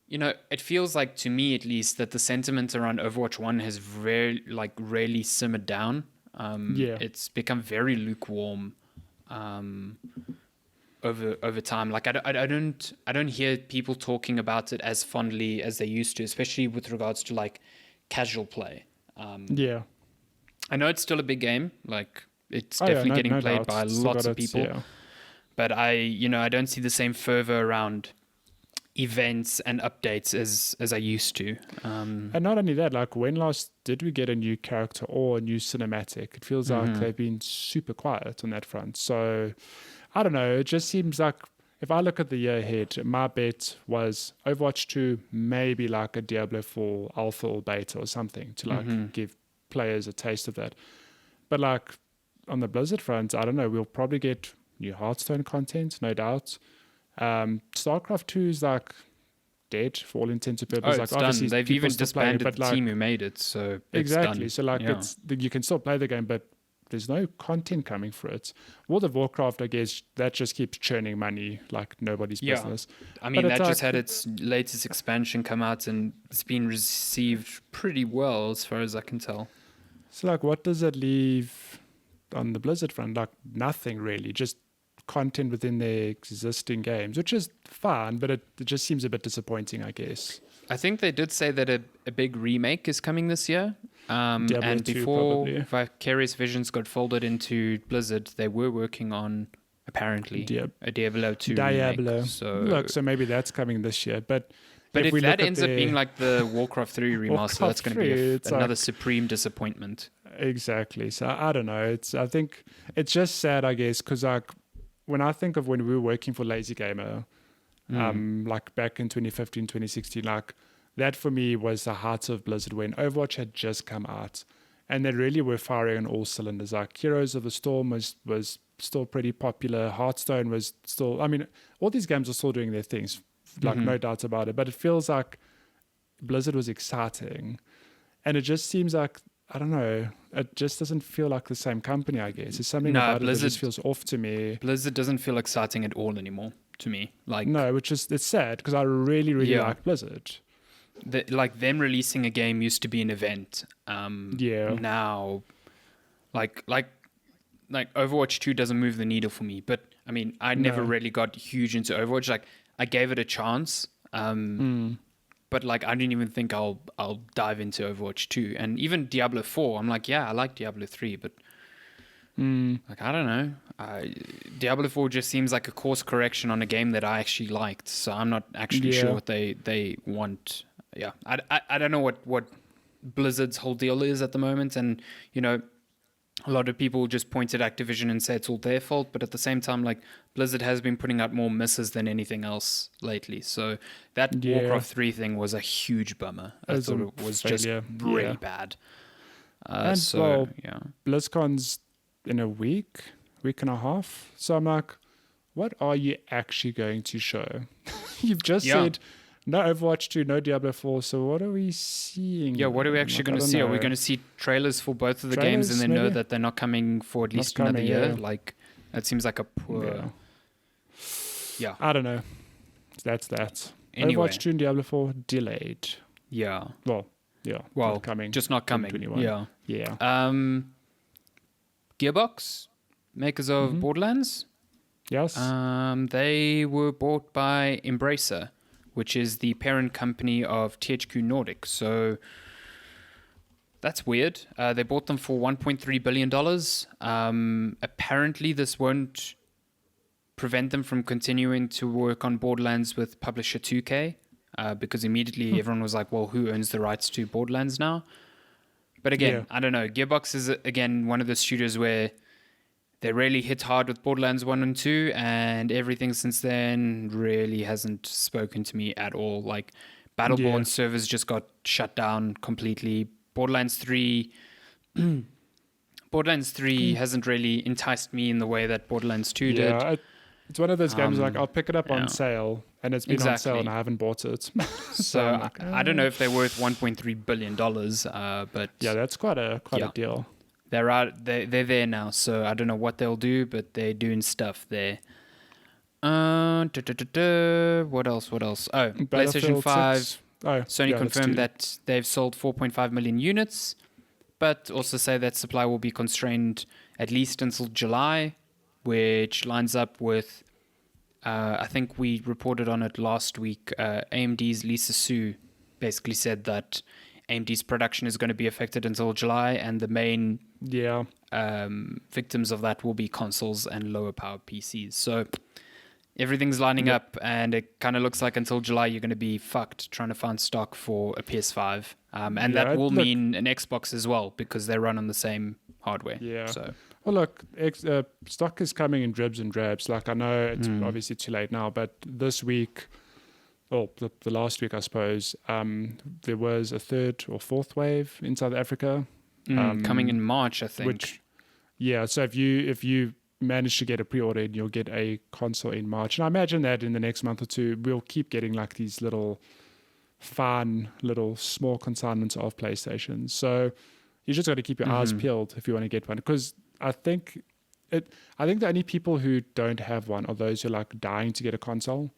it feels like, to me at least, that the sentiment around Overwatch 1 has really simmered down. It's become very lukewarm over time. Like, I don't hear people talking about it as fondly as they used to, especially with regards to like casual play. I know it's still a big game. Like, it's definitely getting played by lots of people. Yeah. But I don't see the same fervor around events and updates as I used to. And not only that, like, when last did we get a new character or a new cinematic? It feels like they've been super quiet on that front. So, I don't know. It just seems like, if I look at the year ahead, my bet was Overwatch 2, maybe like a Diablo 4 alpha or beta or something to like give players a taste of that. But like, on the Blizzard front, I don't know, we'll probably get new Hearthstone content, no doubt. StarCraft 2 is like dead for all intents and purposes. It's done. They've even disbanded the team who made it, so exactly. It's done. So like, you can still play the game, but there's no content coming for it. World of Warcraft, I guess, that just keeps churning money like nobody's business. I mean, that just had its latest expansion come out, and it's been received pretty well as far as I can tell. So like, what does it leave on the Blizzard front? Like, nothing really, just content within their existing games, which is fine, but it just seems a bit disappointing, I guess. I think they did say that a big remake is coming this year. And before Vicarious Visions got folded into Blizzard, they were working on, apparently, a Diablo 2 remake. So maybe that's coming this year. But if that ends up being like the Warcraft 3 remaster, that's going to be another supreme disappointment. Exactly. So I don't know. I think it's just sad, I guess, because like, when I think of when we were working for Lazy Gamer, like back in 2015, 2016, like, that for me was the heart of Blizzard when Overwatch had just come out, and they really were firing on all cylinders. Like, Heroes of the Storm was still pretty popular. Hearthstone was still, I mean, all these games are still doing their things, like, no doubt about it. But it feels like Blizzard was exciting, and it just seems like, I don't know, it just doesn't feel like the same company, I guess. There's something about Blizzard, it that just feels off to me. Blizzard doesn't feel exciting at all anymore to me. Like, no, it's sad because I really like Blizzard. Like, them releasing a game used to be an event. Now, like Overwatch 2 doesn't move the needle for me. But I mean, I never really got huge into Overwatch. Like, I gave it a chance. But like, I didn't even think I'll dive into Overwatch 2. And even Diablo 4, I'm like, yeah, I like Diablo 3, but like, I don't know. Diablo 4 just seems like a course correction on a game that I actually liked. So I'm not actually sure what they want. Yeah, I don't know what Blizzard's whole deal is at the moment. And, a lot of people just point at Activision and say it's all their fault, but at the same time, like, Blizzard has been putting out more misses than anything else lately. So that Warcraft 3 thing was a huge bummer. I thought it was failure. Just really bad. And BlizzCon's in a week and a half. So I'm like, what are you actually going to show? You've just said no Overwatch 2, no Diablo 4. So what are we seeing? Yeah, what are we actually going to see? Are we going to see trailers for both of the games and then know that they're not coming for at least another year? Yeah. Like, that seems like a poor... Yeah. I don't know. That's that. Anyway. Overwatch 2 and Diablo 4 delayed. Yeah. Well, not coming. Just not coming. Yeah. Yeah. Gearbox, makers of Borderlands. Yes. They were bought by Embracer, which is the parent company of THQ Nordic. So that's weird. They bought them for $1.3 billion. Apparently, this won't prevent them from continuing to work on Borderlands with publisher 2K, because immediately everyone was like, well, who owns the rights to Borderlands now? But again, I don't know. Gearbox is, again, one of the studios where they really hit hard with Borderlands 1 and 2, and everything since then really hasn't spoken to me at all. Like, Battleborn servers just got shut down completely. Borderlands 3 hasn't really enticed me in the way that Borderlands 2 did. It's one of those games like I'll pick it up on sale, and it's been on sale and I haven't bought it. So like, I don't know if they're worth $1.3 billion, but yeah, that's quite a deal. They're there now, so I don't know what they'll do, but they're doing stuff there. What else? Oh, PlayStation 5. Sony confirmed that they've sold 4.5 million units, but also say that supply will be constrained at least until July, which lines up with, I think we reported on it last week, AMD's Lisa Su basically said that AMD's production is going to be affected until July, and the main victims of that will be consoles and lower power PCs. So everything's lining up, and it kind of looks like until July you're going to be fucked trying to find stock for a PS5. And that will mean an Xbox as well, because they run on the same hardware. Yeah. So. Well, look, stock is coming in dribs and drabs. Like, I know it's obviously too late now, but this week, the last week, I suppose, there was a third or fourth wave in South Africa. Coming in March, I think. So if you manage to get a pre-order, you'll get a console in March. And I imagine that in the next month or two, we'll keep getting like these little fun, little small consignments of PlayStations. So you just got to keep your eyes peeled if you want to get one, because I think the only people who don't have one are those who are like dying to get a console.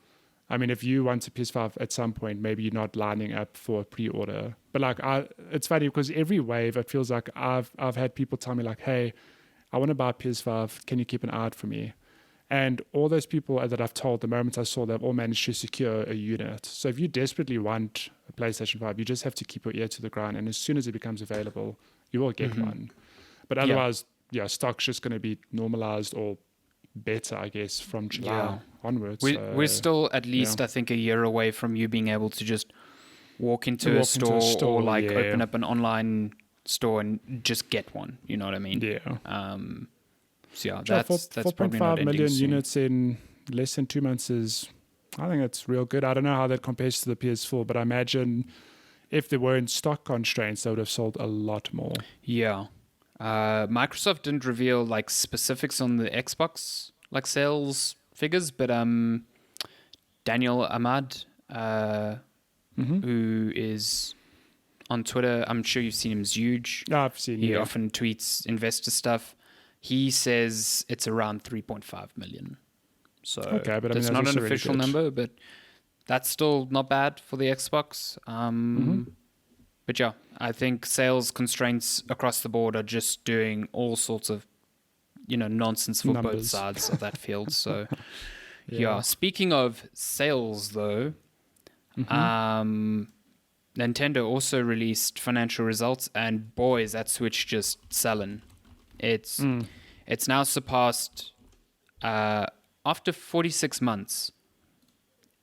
I mean, if you want a PS5 at some point, maybe you're not lining up for a pre-order. But like, it's funny because every wave, it feels like I've had people tell me like, "Hey, I want to buy a PS5. Can you keep an eye out for me?" And all those people that I've told, the moment I saw, they've all managed to secure a unit. So if you desperately want a PlayStation 5, you just have to keep your ear to the ground, and as soon as it becomes available, you will get one. But otherwise, stock's just going to be normalized or better, I guess, from July onwards. We're still at least, I think, a year away from you being able to just walk into a store or like open up an online store and just get one. You know what I mean? Yeah. So that's probably not 4.5 million units in less than 2 months I think it's real good. I don't know how that compares to the PS4, but I imagine if there weren't stock constraints, they would have sold a lot more. Yeah. Microsoft didn't reveal like specifics on the Xbox like sales figures, but Daniel Ahmad, who is on Twitter, I'm sure you've seen him, is huge. I've seen. He often tweets investor stuff. He says it's around 3.5 million. So okay, but that's not an official number, but that's still not bad for the Xbox. But yeah, I think sales constraints across the board are just doing all sorts of, nonsense for both sides of that field. So yeah. Speaking of sales though, Nintendo also released financial results, and boy, is that Switch just selling. It's now surpassed, after 46 months,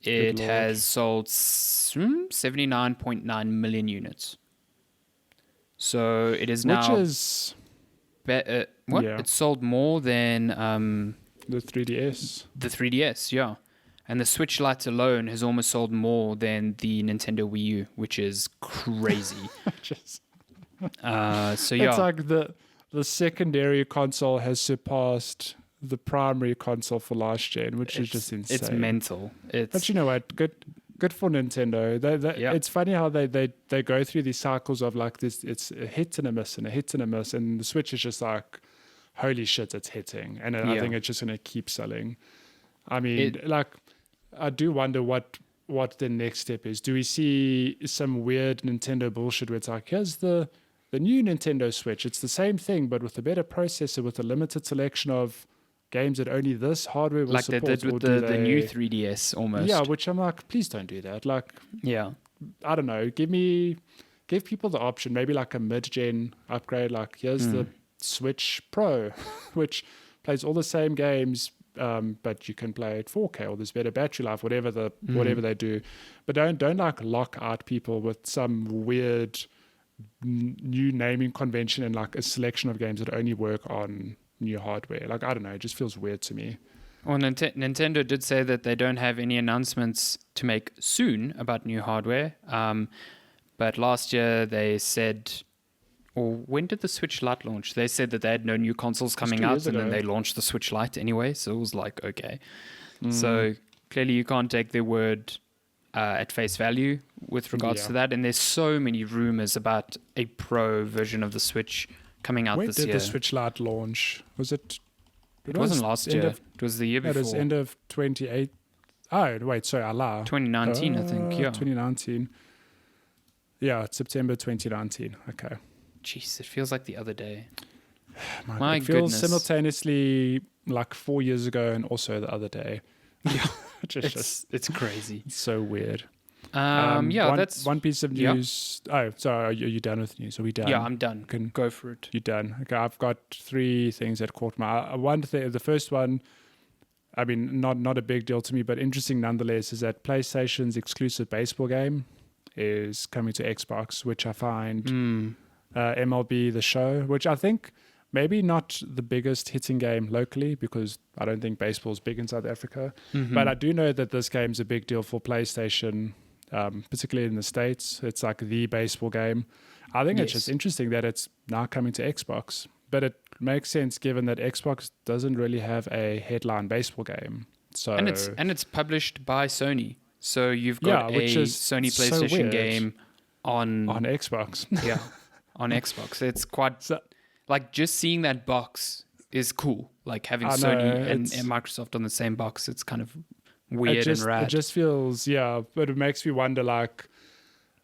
it has sold 79.9 million units. So it is now... what? Yeah. It sold more than The 3DS. The 3DS, yeah. And the Switch Lite alone has almost sold more than the Nintendo Wii U, which is crazy. So yeah, it's like the secondary console has surpassed the primary console for last gen, which is just insane. It's mental. But you know what? Good for Nintendo. Yeah. It's funny how they go through these cycles of like this. It's a hit and a miss and a hit and a miss, and the Switch is just like, holy shit, it's hitting, and I think it's just gonna keep selling. I mean, I do wonder what the next step is. Do we see some weird Nintendo bullshit where it's like, here's the new Nintendo Switch. It's the same thing, but with a better processor, with a limited selection of games that only this hardware will support. Like they did with the new 3DS almost. Yeah, which I'm like, please don't do that. Like, yeah, I don't know. Give people the option, maybe like a mid-gen upgrade. Like, here's the Switch Pro, which plays all the same games, but you can play at 4K, or there's better battery life, whatever they do. But don't like lock out people with some weird new naming convention and like a selection of games that only work on new hardware. Like, I don't know, it just feels weird to me. Well, Nintendo did say that they don't have any announcements to make soon about new hardware. But last year they said, or when did the Switch Lite launch? They said that they had no new consoles coming out, and then they launched the Switch Lite anyway. So it was like, okay. So clearly you can't take their word at face value with regards to that. And there's so many rumors about a pro version of the Switch coming out this year. When did the Switch Lite launch? Was it? It wasn't last year. It was the year before. It was end of 28. Oh, wait, sorry, I lied. 2019, I think, yeah. 2019. Yeah, it's September 2019. Okay. Jeez, it feels like the other day. My it feels simultaneously like 4 years ago and also the other day. Yeah, it's crazy. It's so weird. That's one piece of news. Yeah. Oh, sorry, are you done with news? Are we done? Yeah, I'm done. Go for it. You're done. Okay, I've got 3 things that caught my eye. One thing, the first one, I mean, not a big deal to me, but interesting nonetheless, is that PlayStation's exclusive baseball game is coming to Xbox, which I find MLB The Show, which I think maybe not the biggest hitting game locally, because I don't think baseball is big in South Africa. But I do know that this game's a big deal for PlayStation, particularly in the States. It's like the baseball game. I think it's just interesting that it's now coming to Xbox. But it makes sense given that Xbox doesn't really have a headline baseball game. So and it's published by Sony. So you've got a Sony PlayStation game on Xbox. Yeah, on Xbox. It's quite like just seeing that box is cool. Like having Sony and Microsoft on the same box, it's kind of weird and rad. It just feels, but it makes me wonder, like,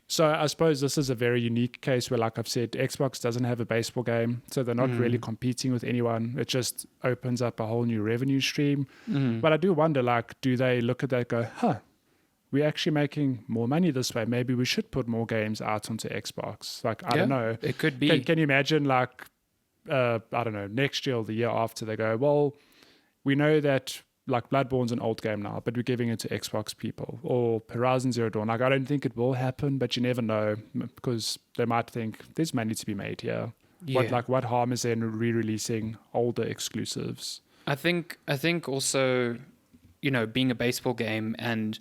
so I suppose this is a very unique case where, like I've said, Xbox doesn't have a baseball game, so they're not really competing with anyone. It just opens up a whole new revenue stream. But I do wonder, like, do they look at that and go, we're actually making more money this way. Maybe we should put more games out onto Xbox. Like, I don't know. It could be. Can you imagine, like, I don't know, next year or the year after, they go, well, we know that, like, Bloodborne's an old game now, but we're giving it to Xbox people. Or Horizon Zero Dawn. Like, I don't think it will happen, but you never know, because they might think there's money to be made here. Yeah. What harm is there in re-releasing older exclusives? I think also, being a baseball game and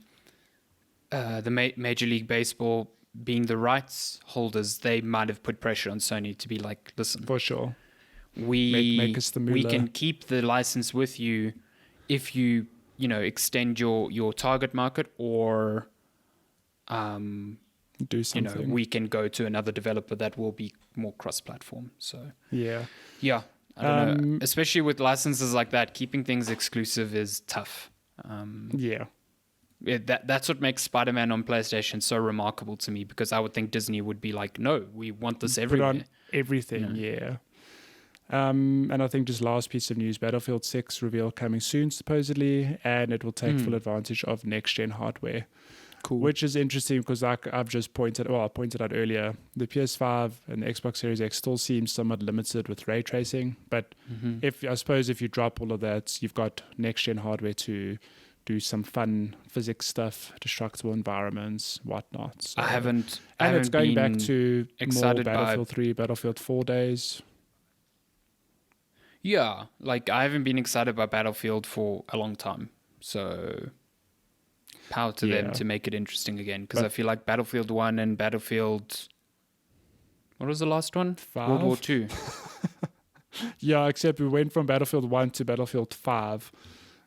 the Major League Baseball being the rights holders, they might have put pressure on Sony to be like, listen, for sure, make us the moolah. We can keep the license with you if you extend your target market, or do something. We can go to another developer that will be more cross-platform. So yeah, I don't know. Especially with licenses like that, keeping things exclusive is tough. That's what makes Spider-Man on PlayStation so remarkable to me, because I would think Disney would be like, no, we want this everywhere. Put on everything, and I think just last piece of news, Battlefield 6 reveal coming soon, supposedly, and it will take full advantage of next-gen hardware. Cool. Which is interesting because, like I've just pointed out earlier, the PS5 and the Xbox Series X still seems somewhat limited with ray tracing. But if you drop all of that, you've got next-gen hardware to do some fun physics stuff, destructible environments, whatnot. So, it's going back to more Battlefield 3, Battlefield 4 days. Yeah, like I haven't been excited by Battlefield for a long time. So power to them to make it interesting again. Because I feel like Battlefield 1 and Battlefield... What was the last one? 5? World War 2. Yeah, except we went from Battlefield 1 to Battlefield 5,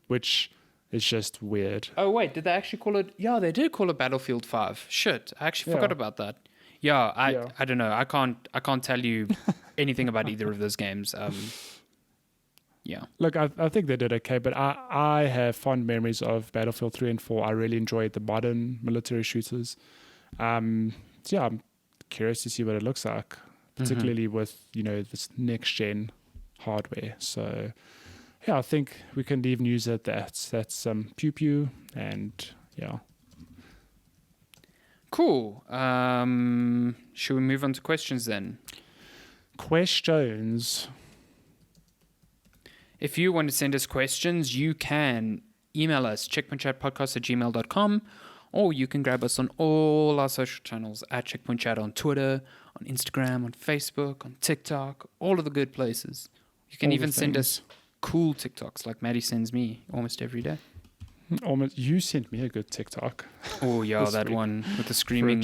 which is just weird. Oh, wait, did they actually call it... Yeah, they did call it Battlefield 5. Shit, I actually forgot about that. Yeah, I don't know. I can't tell you anything about either of those games. Yeah. Look, I think they did okay, but I have fond memories of Battlefield 3 and 4. I really enjoyed the modern military shooters. So yeah, I'm curious to see what it looks like, particularly with, this next-gen hardware. So yeah, I think we can leave news at that. That's pew-pew, and yeah. Cool. Should we move on to questions then? Questions. If you want to send us questions, you can email us, checkpointchatpodcast@gmail.com, or you can grab us on all our social channels at Checkpoint Chat on Twitter, on Instagram, on Facebook, on TikTok, all of the good places. You can even send us cool TikToks like Matty sends me almost every day. You sent me a good TikTok. Oh, yeah, that one with the screaming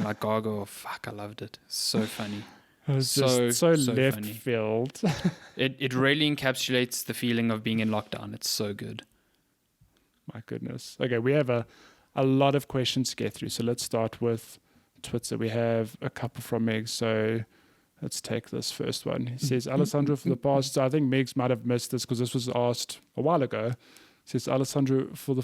like gargoyle. Fuck, I loved it. So funny. It was so left funny. field. It really encapsulates the feeling of being in lockdown. It's so good. My goodness. Okay, we have a lot of questions to get through. So let's start with Twitter. We have a couple from Meg. So let's take this first one. He says, Alessandro, for the past... So I think Megs might have missed this because this was asked a while ago. Says, Alessandro, for the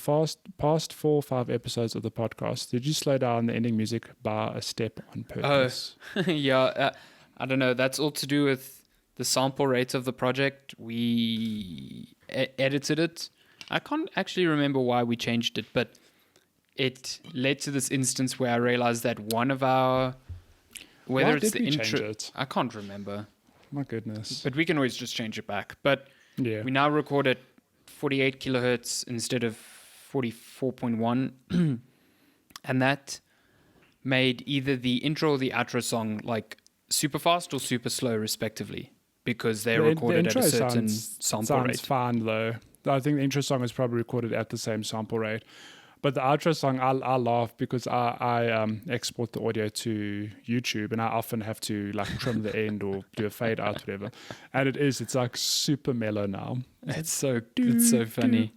past 4 or 5 episodes of the podcast, did you slow down the ending music by a step on purpose? Yeah, I don't know. That's all to do with the sample rate of the project. We edited it. I can't actually remember why we changed it, but it led to this instance where I realized that one of our... Whether it's the intro... I can't remember. My goodness. But we can always just change it back. But yeah, we now record at 48 kilohertz instead of 44.1. And that made either the intro or the outro song like super fast or super slow respectively, because they're recorded at a certain sample rate. Sounds fine though. I think the intro song is probably recorded at the same sample rate. But the outro song, I laugh because I export the audio to YouTube, and I often have to like trim the end or do a fade out, whatever. And it's like super mellow now. It's so funny.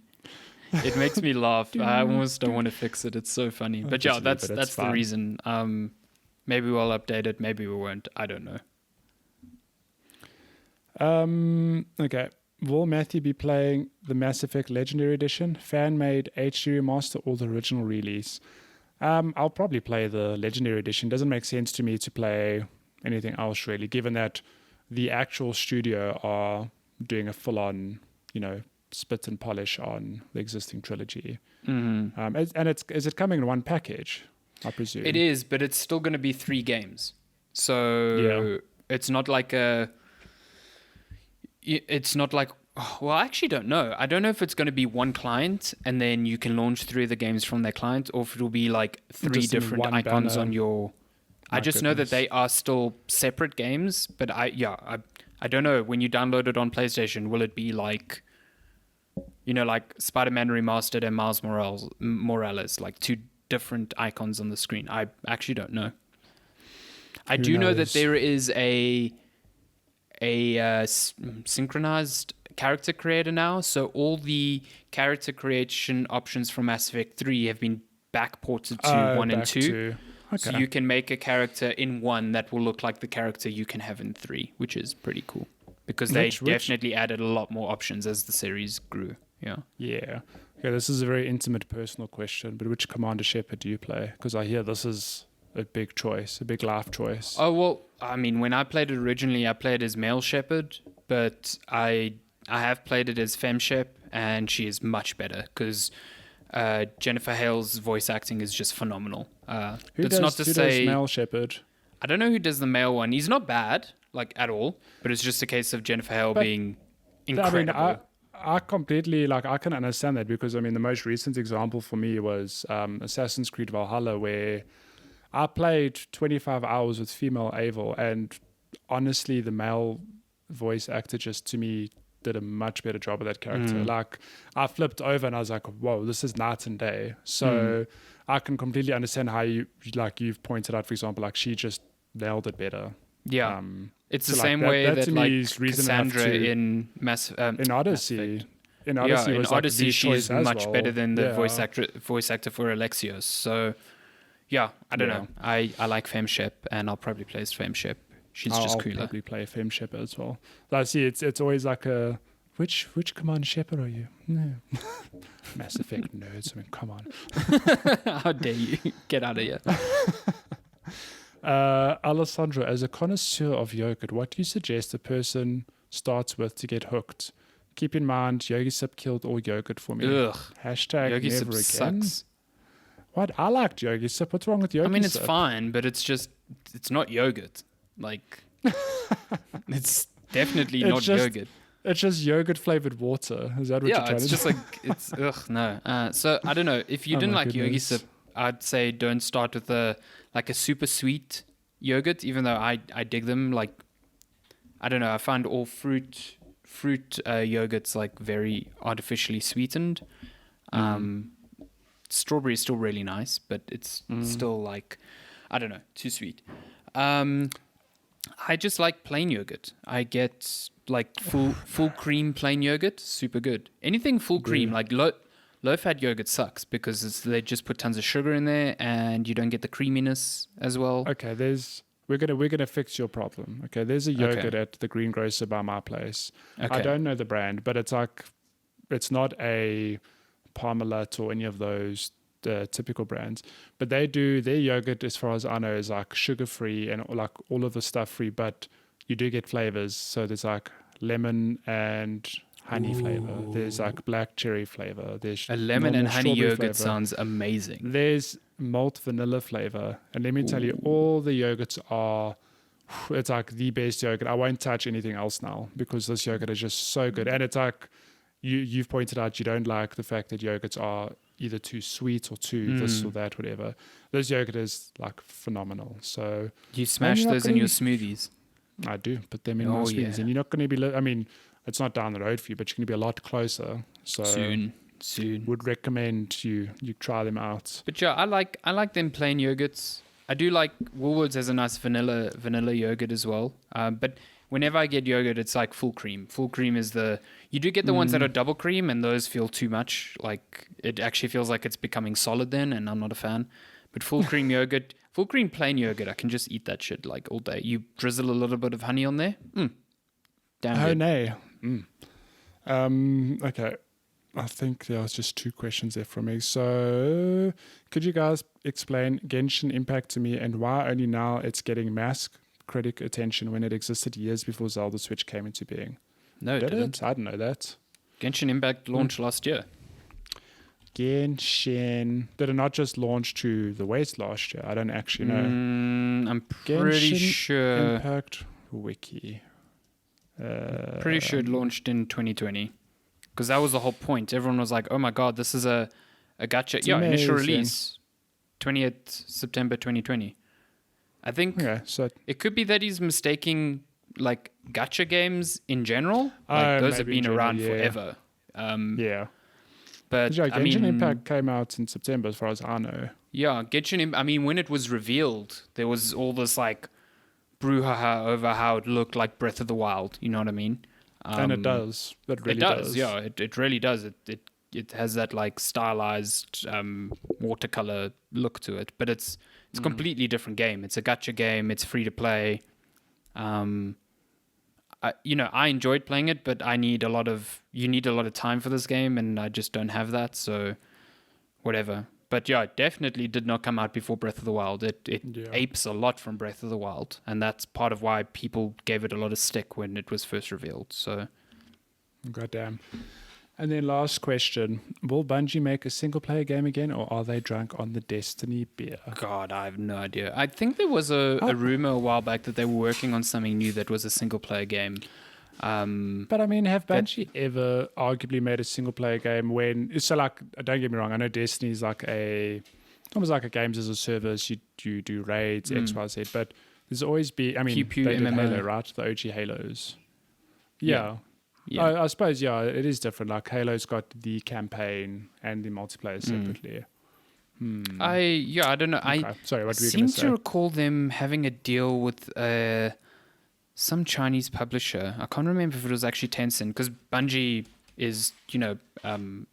It makes me laugh. I almost don't want to fix it. It's so funny. But yeah, that's the reason. Maybe we'll update it. Maybe we won't. I don't know. Okay. Will Matty be playing the Mass Effect Legendary Edition, fan-made HD remaster, or the original release? I'll probably play the Legendary Edition. Doesn't make sense to me to play anything else, really, given that the actual studio are doing a full-on, spit and polish on the existing trilogy. Mm-hmm. Is it coming in one package, I presume? It is, but it's still going to be 3 games. So it's not like well, I actually don't know. I don't know if it's going to be one client and then you can launch 3 of the games from their client, or if it'll be like 3 different icons on your... I just know that they are still separate games, but I don't know. When you download it on PlayStation, will it be like, like Spider-Man Remastered and Miles Morales, like 2 different icons on the screen? I actually don't know. I do know that there is a synchronized character creator now, so all the character creation options from Mass Effect 3 have been backported to 1 and 2. Okay. So you can make a character in 1 that will look like the character you can have in 3, which is pretty cool, because they definitely added a lot more options as the series grew. Yeah. Okay, this is a very intimate, personal question, but which Commander Shepard do you play? Because I hear this is a big choice, a big life choice. Oh, well, I mean, when I played it originally, I played as male Shepard, but I have played it as femme Shep, and she is much better because Jennifer Hale's voice acting is just phenomenal. Who does male Shepard? I don't know who does the male one. He's not bad, like, at all, but it's just a case of Jennifer Hale being incredible. I mean, I completely, I can understand that, because, I mean, the most recent example for me was Assassin's Creed Valhalla, where I played 25 hours with female Abel, and honestly, the male voice actor just, to me, did a much better job of that character. Like, I flipped over and I was like, whoa, this is night and day. So I can completely understand how you've pointed out, for example, like she just nailed it better. Yeah. It's the same way that like Cassandra in in Odyssey. In Odyssey, in Odyssey she's much better than the voice actor for Alexios. So yeah, I don't know. I like Femshep, and I'll probably play as Femshep. She's just cooler. I'll probably play Femshep as well. I see it's always like a which Commander Shepard are you? No. Mass Effect nerds. I mean, come on. How dare you? Get out of here. Alessandro, as a connoisseur of yogurt, what do you suggest a person starts with to get hooked? Keep in mind, Yogi Sip killed all yogurt for me. Ugh. Hashtag Yogi never Sip again. Sucks. What? I liked Yogi Sip. What's wrong with Yogi Sip? I mean, it's fine, but it's not yogurt. Like, it's definitely not yogurt. It's just yogurt flavored water. Is that what you're trying to do? Yeah, it's just like, no. So I don't know. If you didn't like Yogi Sip, I'd say don't start with a super sweet yogurt, even though I dig them. Like, I don't know. I find all fruit yogurts like very artificially sweetened. Strawberry is still really nice, but it's still like, I don't know, too sweet. I just like plain yogurt. I get like full cream plain yogurt, super good. Anything full cream, like low fat yogurt sucks because they just put tons of sugar in there and you don't get the creaminess as well. Okay, we're gonna fix your problem. Okay, there's a yogurt at the greengrocer by my place. Okay. I don't know the brand, but it's not a Parmalat or any of those typical brands. But their yogurt, as far as I know, is like sugar free and like all of the stuff free. But you do get flavors. So there's like lemon and honey flavor. There's like black cherry flavor. There's a lemon and honey yogurt sounds amazing. There's malt vanilla flavor, and let me tell you, all the yogurts are. It's like the best yogurt. I won't touch anything else now because this yogurt is just so good. And it's like you've pointed out, you don't like the fact that yogurts are either too sweet or too this or that, whatever. This yogurt is like phenomenal. So you smash those in your smoothies. I do, put them in my smoothies, and you're not going to be. I mean, it's not down the road for you, but you're going to be a lot closer. So soon. Would recommend you try them out. But yeah, I like them plain yogurts. I do like Woolworths has a nice vanilla yogurt as well. But whenever I get yogurt, it's like full cream. Full cream is you do get the ones that are double cream, and those feel too much. Like it actually feels like it's becoming solid then, and I'm not a fan. But full cream yogurt, full cream plain yogurt, I can just eat that shit like all day. You drizzle a little bit of honey on there. Damn good. Nay. Okay. I think there was just 2 questions there from me. So, could you guys explain Genshin Impact to me and why only now it's getting mass critic attention when it existed years before Zelda Switch came into being? No, it didn't. I didn't know that. Genshin Impact launched last year. Genshin. Did it not just launch to the West last year? I don't actually know. I'm pretty sure. Impact Wiki. Pretty sure it launched in 2020. Because that was the whole point. Everyone was like, oh my God, this is a gacha. Yeah, initial release, 20th September 2020. I think it could be that he's mistaking like gacha games in general. Like, those have been around forever. Yeah. But Genshin Impact came out in September as far as I know. Yeah, when it was revealed, there was all this like brouhaha over how it looked like Breath of the Wild. You know what I mean? And it does. It really does. Yeah, it really does. It has that like stylized watercolor look to it, but it's a completely different game. It's a gacha game. It's free to play. I enjoyed playing it, but you need a lot of time for this game, and I just don't have that. So whatever. But yeah, it definitely did not come out before Breath of the Wild. It apes a lot from Breath of the Wild, and that's part of why people gave it a lot of stick when it was first revealed. So, goddamn. And then last question: will Bungie make a single-player game again, or are they drunk on the Destiny beer? God, I have no idea. I think there was a rumor a while back that they were working on something new that was a single-player game. But I mean, have Bungie ever arguably made a single player game when it's like, don't get me wrong, I know Destiny is like almost like a games as a service, you do raids, XYZ, but there's always they did Halo, right? The OG Halos. Yeah. I suppose, it is different. Like Halo's got the campaign and the multiplayer separately. I don't know. Okay. Sorry, what were you seem going to say? to recall them having a deal with some Chinese publisher. I can't remember if it was actually Tencent, because Bungie is,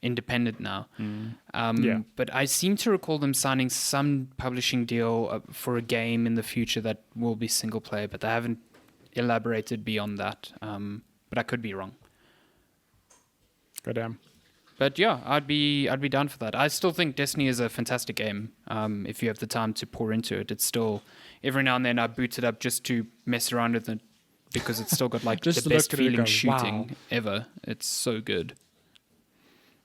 independent now. But I seem to recall them signing some publishing deal for a game in the future that will be single player, but they haven't elaborated beyond that. But I could be wrong. Goddamn. But yeah, I'd be down for that. I still think Destiny is a fantastic game. If you have the time to pour into it, it's still every now and then I boot it up just to mess around with it, because it's still got like the best feeling shooting ever. It's so good.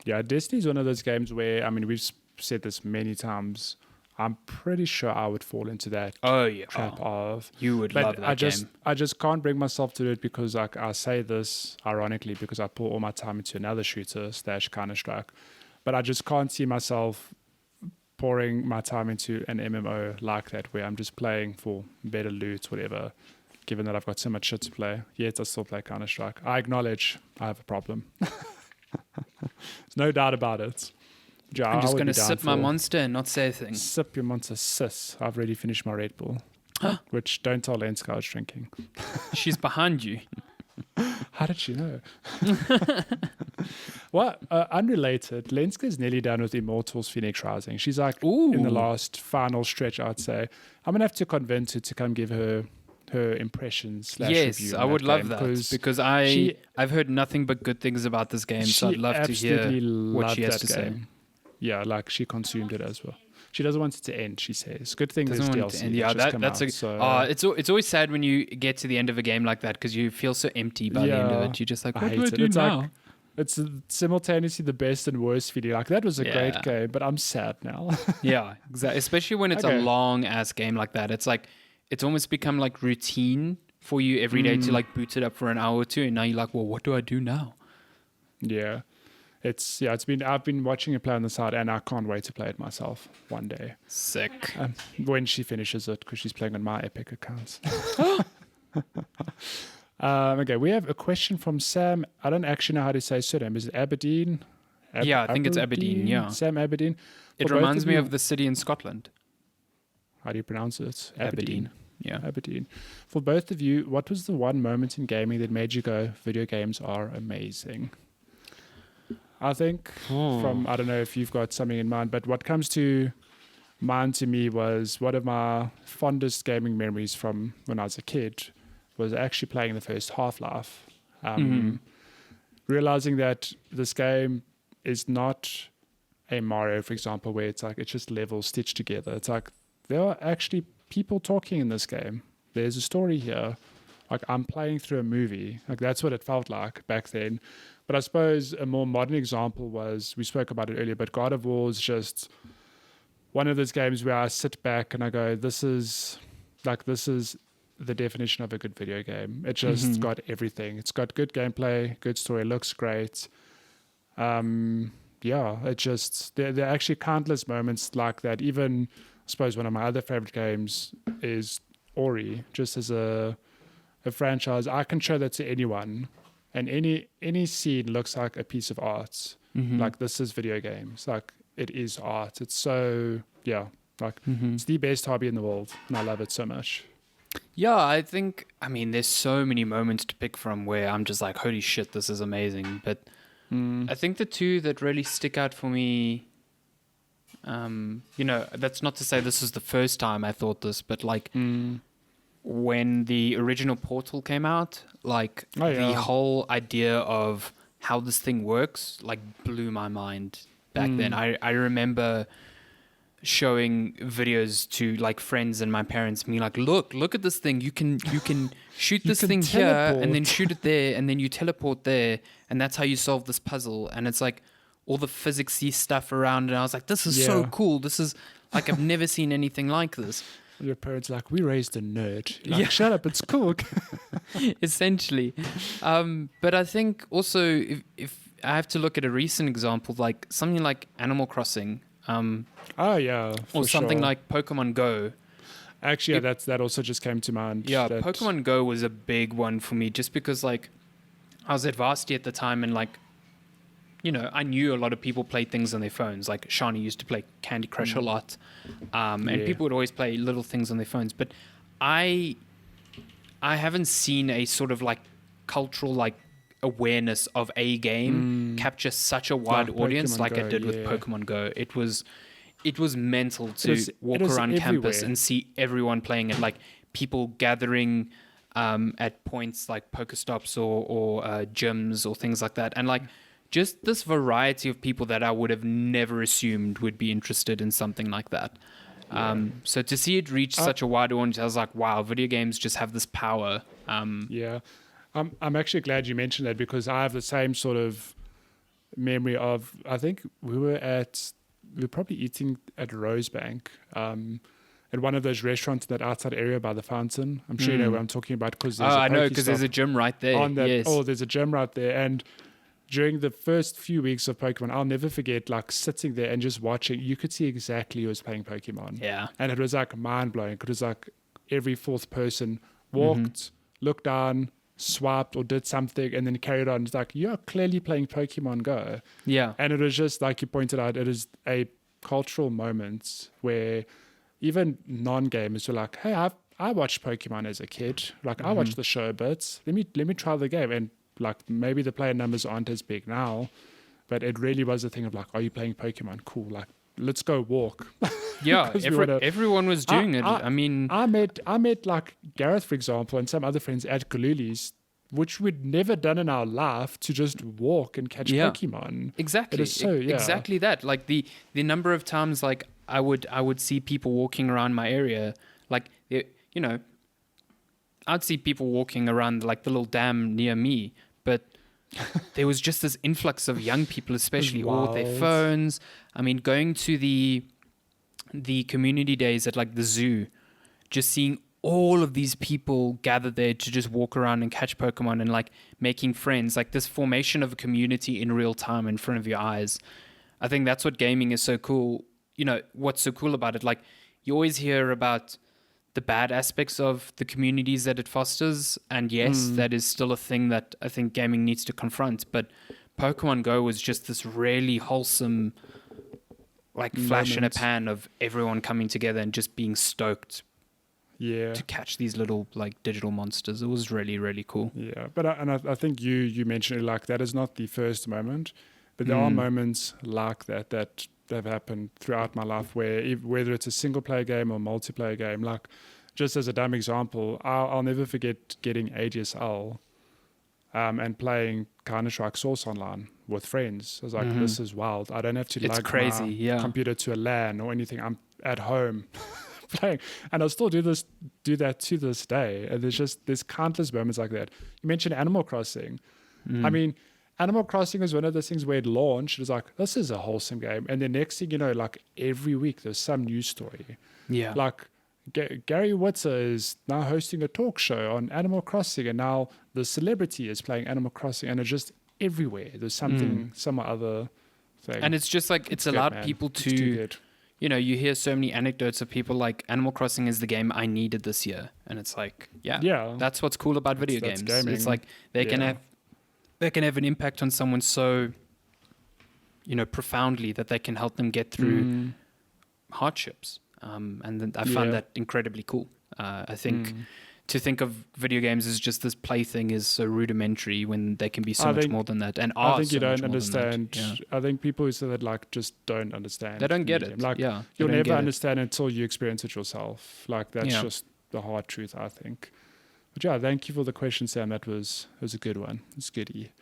Yeah, Destiny is one of those games where, I mean, we've said this many times. I'm pretty sure I would fall into that trap of. You would love that game. I just can't bring myself to do it, because like I say this ironically because I pour all my time into another shooter / Counter-Strike, but I just can't see myself pouring my time into an MMO like that, where I'm just playing for better loot, whatever, given that I've got so much shit to play. Yet I still play Counter-Strike. I acknowledge I have a problem. There's no doubt about it. Yeah, I'm just going to sip my Monster and not say a thing. Sip your Monster, sis. I've already finished my Red Bull. Which, don't tell Lenska I was drinking. She's behind you. How did she know? Well, unrelated, Lenska's nearly done with Immortals Phoenix Rising. She's like in the last final stretch, I'd say. I'm going to have to convince her to come give her impressions / review. Yes, I would love that, because I've heard nothing but good things about this game, so I'd love to hear what she has to say. Yeah, like she consumed it as well. She doesn't want it to end, she says. Good thing there's DLC. Yeah, that's it's always sad when you get to the end of a game like that, because you feel so empty by the end of it. You're just like, what do I do now? Like, it's simultaneously the best and worst feeling. Like, that was a great game, but I'm sad now. Yeah, exactly. Especially when it's a long ass game like that. It's like, it's almost become like routine for you every day to like boot it up for an hour or two, and now you're like, well, what do I do now? Yeah. I've been watching it play on the side, and I can't wait to play it myself one day. Sick. When she finishes it, because she's playing on my Epic account. Okay, we have a question from Sam. I don't actually know how to say surname. Is it Aberdeen? I think it's Aberdeen, yeah. Sam Aberdeen. It reminds me of the city in Scotland. How do you pronounce it? Aberdeen. Yeah. Aberdeen. For both of you, what was the one moment in gaming that made you go, video games are amazing? I think I don't know if you've got something in mind, but what comes to mind to me was one of my fondest gaming memories from when I was a kid was actually playing the first Half-Life. Realizing that this game is not a Mario, for example, where it's like it's just levels stitched together. It's like there are actually people talking in this game. There's a story here. Like, I'm playing through a movie. Like, that's what it felt like back then. But I suppose a more modern example was, we spoke about it earlier, but God of War is just one of those games where I sit back and I go, this is the definition of a good video game. It just got everything. It's got good gameplay, good story, looks great. It just, there are actually countless moments like that. Even, I suppose one of my other favorite games is Ori, just as a franchise. I can show that to anyone, and any scene looks like a piece of art. Like, this is video games. Like, it is art. It's so, it's the best hobby in the world, and I love it so much. Yeah, I mean, there's so many moments to pick from where I'm just like, holy shit, this is amazing. But I think the two that really stick out for me, that's not to say this is the first time I thought this, but like when the original Portal came out, like the whole idea of how this thing works, like, blew my mind back then. I remember showing videos to like friends and my parents, me like, look at this thing. You can shoot this thing teleport here and then shoot it there, and then you teleport there, and that's how you solve this puzzle. And it's like all the physicsy stuff around, and I was like, this is so cool. This is like, I've never seen anything like this. Your parents are like, we raised a nerd. Like, shut up, it's cool. Essentially. But I think also if I have to look at a recent example, like something like Animal Crossing, or something like Pokemon Go. Actually, that also just came to mind. Yeah, Pokemon Go was a big one for me, just because like I was at Varsity at the time, and like, you know, I knew a lot of people played things on their phones. Like Shani used to play Candy Crush a lot, and people would always play little things on their phones. But I haven't seen a sort of like cultural like awareness of a game capture such a wide audience like I did with Pokemon Go. It was mental to walk around campus and see everyone playing it, like people gathering at points like Pokestops or gyms or things like that, and like just this variety of people that I would have never assumed would be interested in something like that. So to see it reach such a wide audience, I was like, wow, video games just have this power. I'm actually glad you mentioned that, because I have the same sort of memory of, I think we were probably eating at Rosebank, at one of those restaurants in that outside area by the fountain. I'm sure you know what I'm talking about, because I know, because there's a gym right there. There's a gym right there. And during the first few weeks of Pokemon, I'll never forget like sitting there and just watching. You could see exactly who was playing Pokemon. Yeah. And it was like mind blowing. It was like every fourth person walked, looked down, swiped or did something, and then carried on. It's like, you're clearly playing Pokemon Go. Yeah. And it was just like you pointed out, it is a cultural moment where even non-gamers were like, hey, I watched Pokemon as a kid. Like I watched the show bits. Let me try the game. And like maybe the player numbers aren't as big now, but it really was a thing of like, are you playing Pokemon? Cool. Like, let's go walk. Yeah, everyone was doing it. I mean, I met like Gareth, for example, and some other friends at Galuli's, which we'd never done in our life, to just walk and catch Pokemon. Exactly. Exactly that. Like the number of times like I would see people walking around my area, like, you know, I'd see people walking around like the little dam near me, but there was just this influx of young people, especially all with their phones. I mean, going to the community days at like the zoo, just seeing all of these people gathered there to just walk around and catch Pokemon and like making friends, like this formation of a community in real time in front of your eyes. I think that's what gaming is so cool. You know, what's so cool about it? Like, you always hear about the bad aspects of the communities that it fosters. And yes, that is still a thing that I think gaming needs to confront. But Pokemon Go was just this really wholesome, like flash in a pan of everyone coming together and just being stoked to catch these little like digital monsters. It was really, really cool. Yeah, but I think you mentioned it, like that is not the first moment, but there are moments like that have happened throughout my life where whether it's a single player game or multiplayer game, like just as a dumb example, I'll never forget getting ADSL and playing Counter-Strike Source Online with friends. I was like, this is wild. I don't have to lug my computer to a LAN or anything. I'm at home playing, and I'll still do that to this day. And there's countless moments like that. You mentioned Animal Crossing. I mean, Animal Crossing was one of those things where it launched. It was like, this is a wholesome game. And the next thing you know, like every week there's some news story. Yeah. Like Gary Witzer is now hosting a talk show on Animal Crossing, and now the celebrity is playing Animal Crossing, and it's just everywhere. There's something, some other thing. And it's just like, it's allowed people to, you know, you hear so many anecdotes of people like, Animal Crossing is the game I needed this year. And it's like, that's what's cool about video games. Gaming. It's like they can have an impact on someone so, you know, profoundly that they can help them get through hardships. And then I find that incredibly cool. I think to think of video games as just this plaything is so rudimentary when they can be so much more than that. And I think you don't understand. I think people who say that like just don't understand. They don't get it. Like you'll never understand until you experience it yourself. Like that's just the hard truth, I think. But thank you for the question, Sam. That was a good one. It's goodie.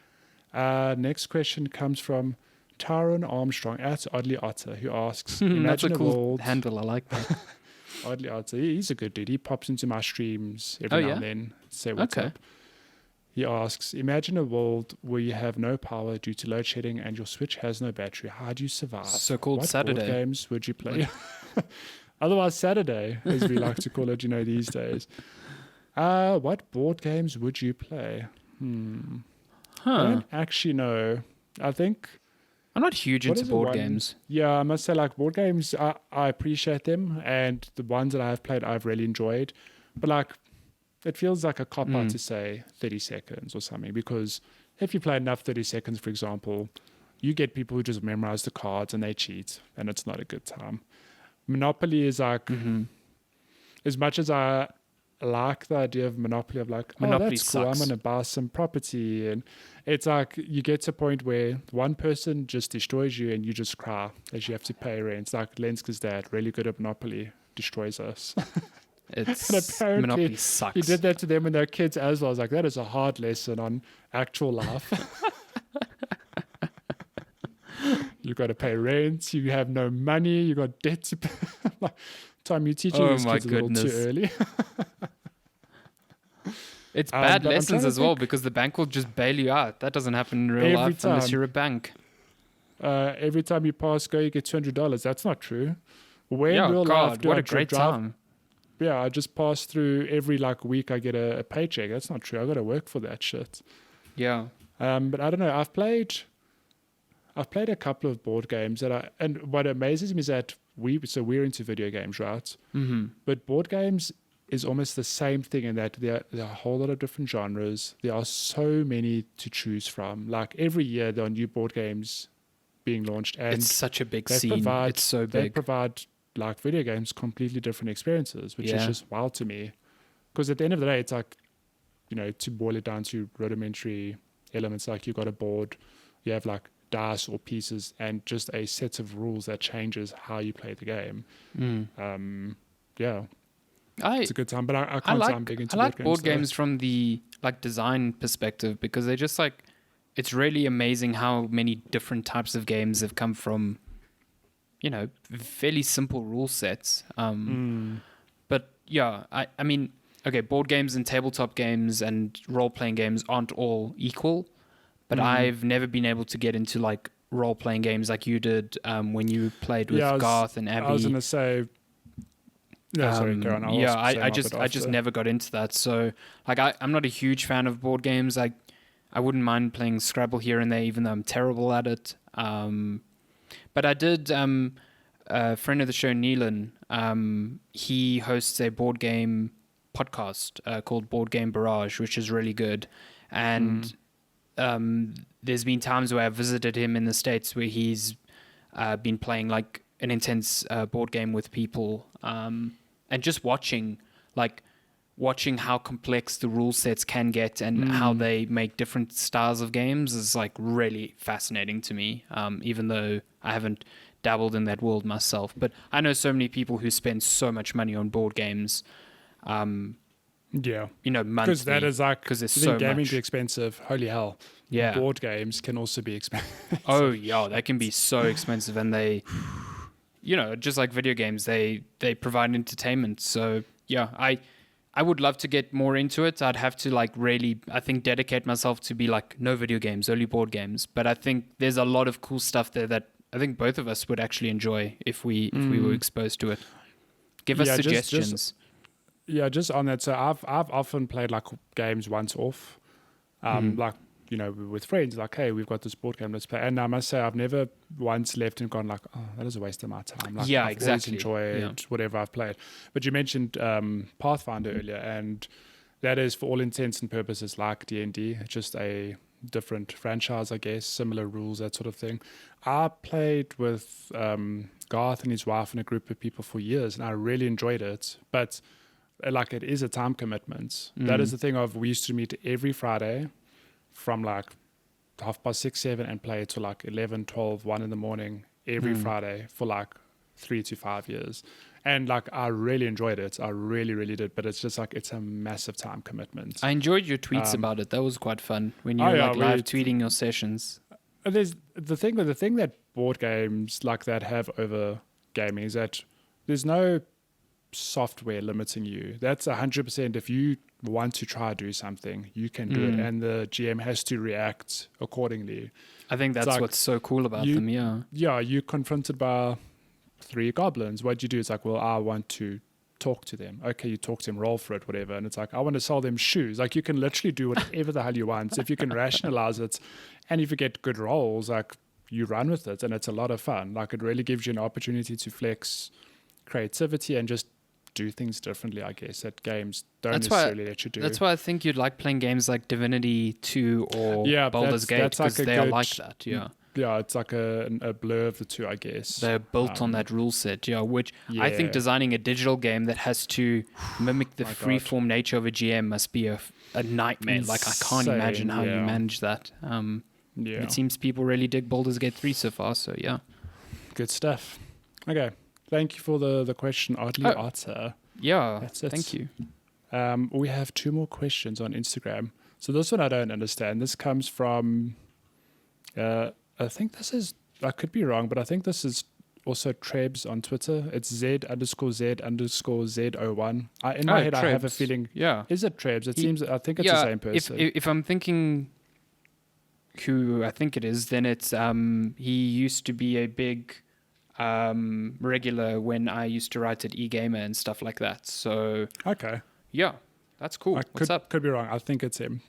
Next question comes from Taron Armstrong at Oddly Otter, who asks, that's a cool handle. I like that. Oddly Otter. He's a good dude. He pops into my streams every now and then to say what's up. He asks, imagine a world where you have no power due to load shedding and your Switch has no battery. How do you survive? So-called Saturday. What board games would you play? Otherwise Saturday, as we like to call it, these days. What board games would you play? I don't actually know. I think I'm not huge into board games. Yeah, I must say, like, board games, I appreciate them, and the ones that I've played, I've really enjoyed. But, like, it feels like a cop-out to say 30 seconds or something, because if you play enough 30 seconds, for example, you get people who just memorize the cards and they cheat, and it's not a good time. Monopoly is like, as much as I like the idea of Monopoly, of like, Monopoly that's cool, I'm going to buy some property. And it's like, you get to a point where one person just destroys you and you just cry as you have to pay rent. It's like Lenska's dad, really good at Monopoly, destroys us. Monopoly sucks. He did that to them when they were kids as well. I was like, that is a hard lesson on actual life. You got to pay rent. You have no money. You got debt to pay. Time you're teaching these kids a little too early. It's bad lessons as well, because the bank will just bail you out. That doesn't happen in real life unless you're a bank. Every time you pass go, you get $200. That's not true. When real life, what a great time. Yeah, I just pass through every week. I get a paycheck. That's not true. I got to work for that shit. Yeah. But I don't know. I've played a couple of board games and what amazes me is that we're into video games, right? Mm-hmm. But board games is almost the same thing in that there are a whole lot of different genres. There are so many to choose from. Like every year there are new board games being launched, and it's such a big scene. It's so big. They provide like video games completely different experiences, which is just wild to me. Because at the end of the day, it's like, to boil it down to rudimentary elements, like you got a board, you have like dice or pieces, and just a set of rules that changes how you play the game. It's a good time, but I can't say I'm big into board games. I like board games from the design perspective, because they just it's really amazing how many different types of games have come from, fairly simple rule sets. But yeah, I mean, okay, board games and tabletop games and role-playing games aren't all equal, but I've never been able to get into role-playing games like you did when you played with Garth and Abby. I was going to say... No, sorry, Karen. I just never got into that. So, I'm not a huge fan of board games. I wouldn't mind playing Scrabble here and there, even though I'm terrible at it. But I did. A friend of the show, Neelan, he hosts a board game podcast called Board Game Barrage, which is really good. And there's been times where I've visited him in the States where he's been playing an intense board game with people, and just watching how complex the rule sets can get and how they make different styles of games is really fascinating to me, even though I haven't dabbled in that world myself. But I know so many people who spend so much money on board games, monthly. Because that is because there's so gaming much. Be expensive. Holy hell. Yeah. Board games can also be expensive. Oh, yeah, they can be so expensive, and they... just like video games, they provide entertainment. So yeah, I would love to get more into it. I'd have to really, I think, dedicate myself to be no video games, only board games. But I think there's a lot of cool stuff there that I think both of us would actually enjoy if we were exposed to it. Give us suggestions. Just on that. So I've often played games once off, with friends, hey, we've got this board game, let's play. And I must say, I've never once left and gone that is a waste of my time. I've always enjoyed whatever I've played. But you mentioned Pathfinder earlier, and that is, for all intents and purposes, like D&D. It's just a different franchise, I guess, similar rules, that sort of thing. I played with Garth and his wife and a group of people for years, and I really enjoyed it. But it is a time commitment. That is the thing of, we used to meet every Friday from 6:30, 7 and play till 11, 12, 1 in the morning every Friday for 3 to 5 years. And I really enjoyed it. I really, really did. But it's just it's a massive time commitment. I enjoyed your tweets about it. That was quite fun when you were live tweeting your sessions. There's the thing that board games like that have over gaming is that there's no software limiting you. That's 100%. If you want to try to do something, you can do it, and the GM has to react accordingly. I think that's what's so cool about them. Yeah, you're confronted by 3 goblins. What you do is I want to talk to them. Okay, you talk to them, roll for it, whatever. And it's I want to sell them shoes. You can literally do whatever the hell you want. If you can rationalize it, and if you get good rolls, you run with it, and it's a lot of fun. It really gives you an opportunity to flex creativity and just do things differently, I guess, that games don't necessarily let you do. That's why I think you'd like playing games like Divinity 2 or Baldur's Gate, because they are like that, Yeah, it's like a blur of the two, I guess. They're built on that rule set, which I think designing a digital game that has to mimic the freeform nature of a GM must be a nightmare. Insane, like, I can't imagine how you manage that. It seems people really dig Baldur's Gate 3 so far, so yeah. Good stuff. Okay, thank you for the question, Arthur. Yeah, that's it. Thank you. We have 2 more questions on Instagram. So this one I don't understand. This comes from... I think this is, I could be wrong, but I think this is also Trebs on Twitter. It's Z_Z_Z01. In my head, Trebs. I have a feeling. Yeah. Is it Trebs? It seems, I think it's the same person. If I'm thinking who I think it is, then it's, he used to be a big regular when I used to write at eGamer and stuff like that. So. Okay. Yeah. That's cool. What's up? Could be wrong. I think it's him.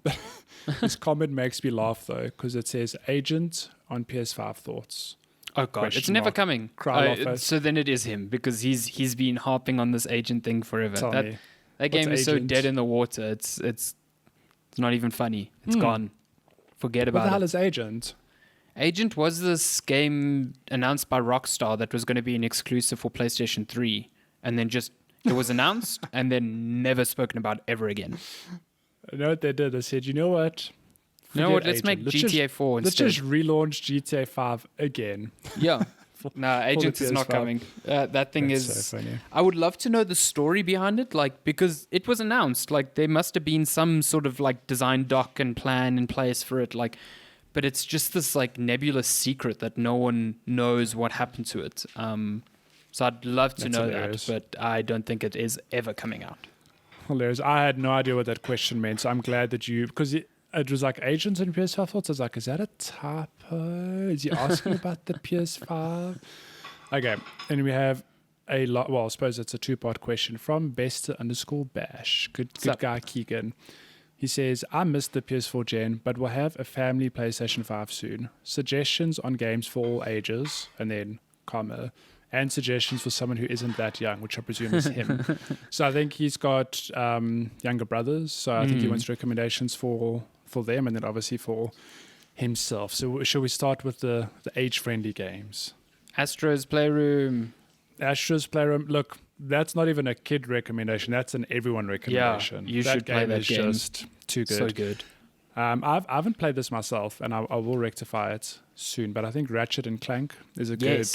This comment makes me laugh, though, because it says agent on PS5 thoughts. Oh, God. It's never coming. So then it is him, because he's been harping on this agent thing forever. That game is so dead in the water. It's not even funny. It's gone. Forget about it. What the hell is Agent? Agent was this game announced by Rockstar that was going to be an exclusive for PlayStation 3. And then it was announced and then never spoken about ever again. You know what they did? They said, you know what? Let's make GTA 4 instead. Let's just relaunch GTA 5 again. Yeah. No, Agent is not coming. That thing is... so funny. I would love to know the story behind it, because it was announced. There must have been some sort of design doc and plan in place for it. But it's just this nebulous secret that no one knows what happened to it. So I'd love to know hilarious. That, but I don't think it is ever coming out. Hilarious. I had no idea what that question meant, so I'm glad that because it was Agents and PS5 thoughts. I was like, is that a typo? Is he asking about the PS5? Okay, and we have a lot. Well, I suppose it's a 2-part question from Bester_Bash. Good guy Keegan. He says, I missed the PS4 gen, but will have a family PlayStation 5 soon. Suggestions on games for all ages, and then comma. And suggestions for someone who isn't that young, which I presume is him. So I think he's got younger brothers. So I think he wants recommendations for them, and then obviously for himself. So shall we start with the age-friendly games? Astro's Playroom. Look, that's not even a kid recommendation. That's an everyone recommendation. Yeah, you should play that game. It's just too good. So good. I haven't played this myself, and I will rectify it soon. But I think Ratchet and Clank is a good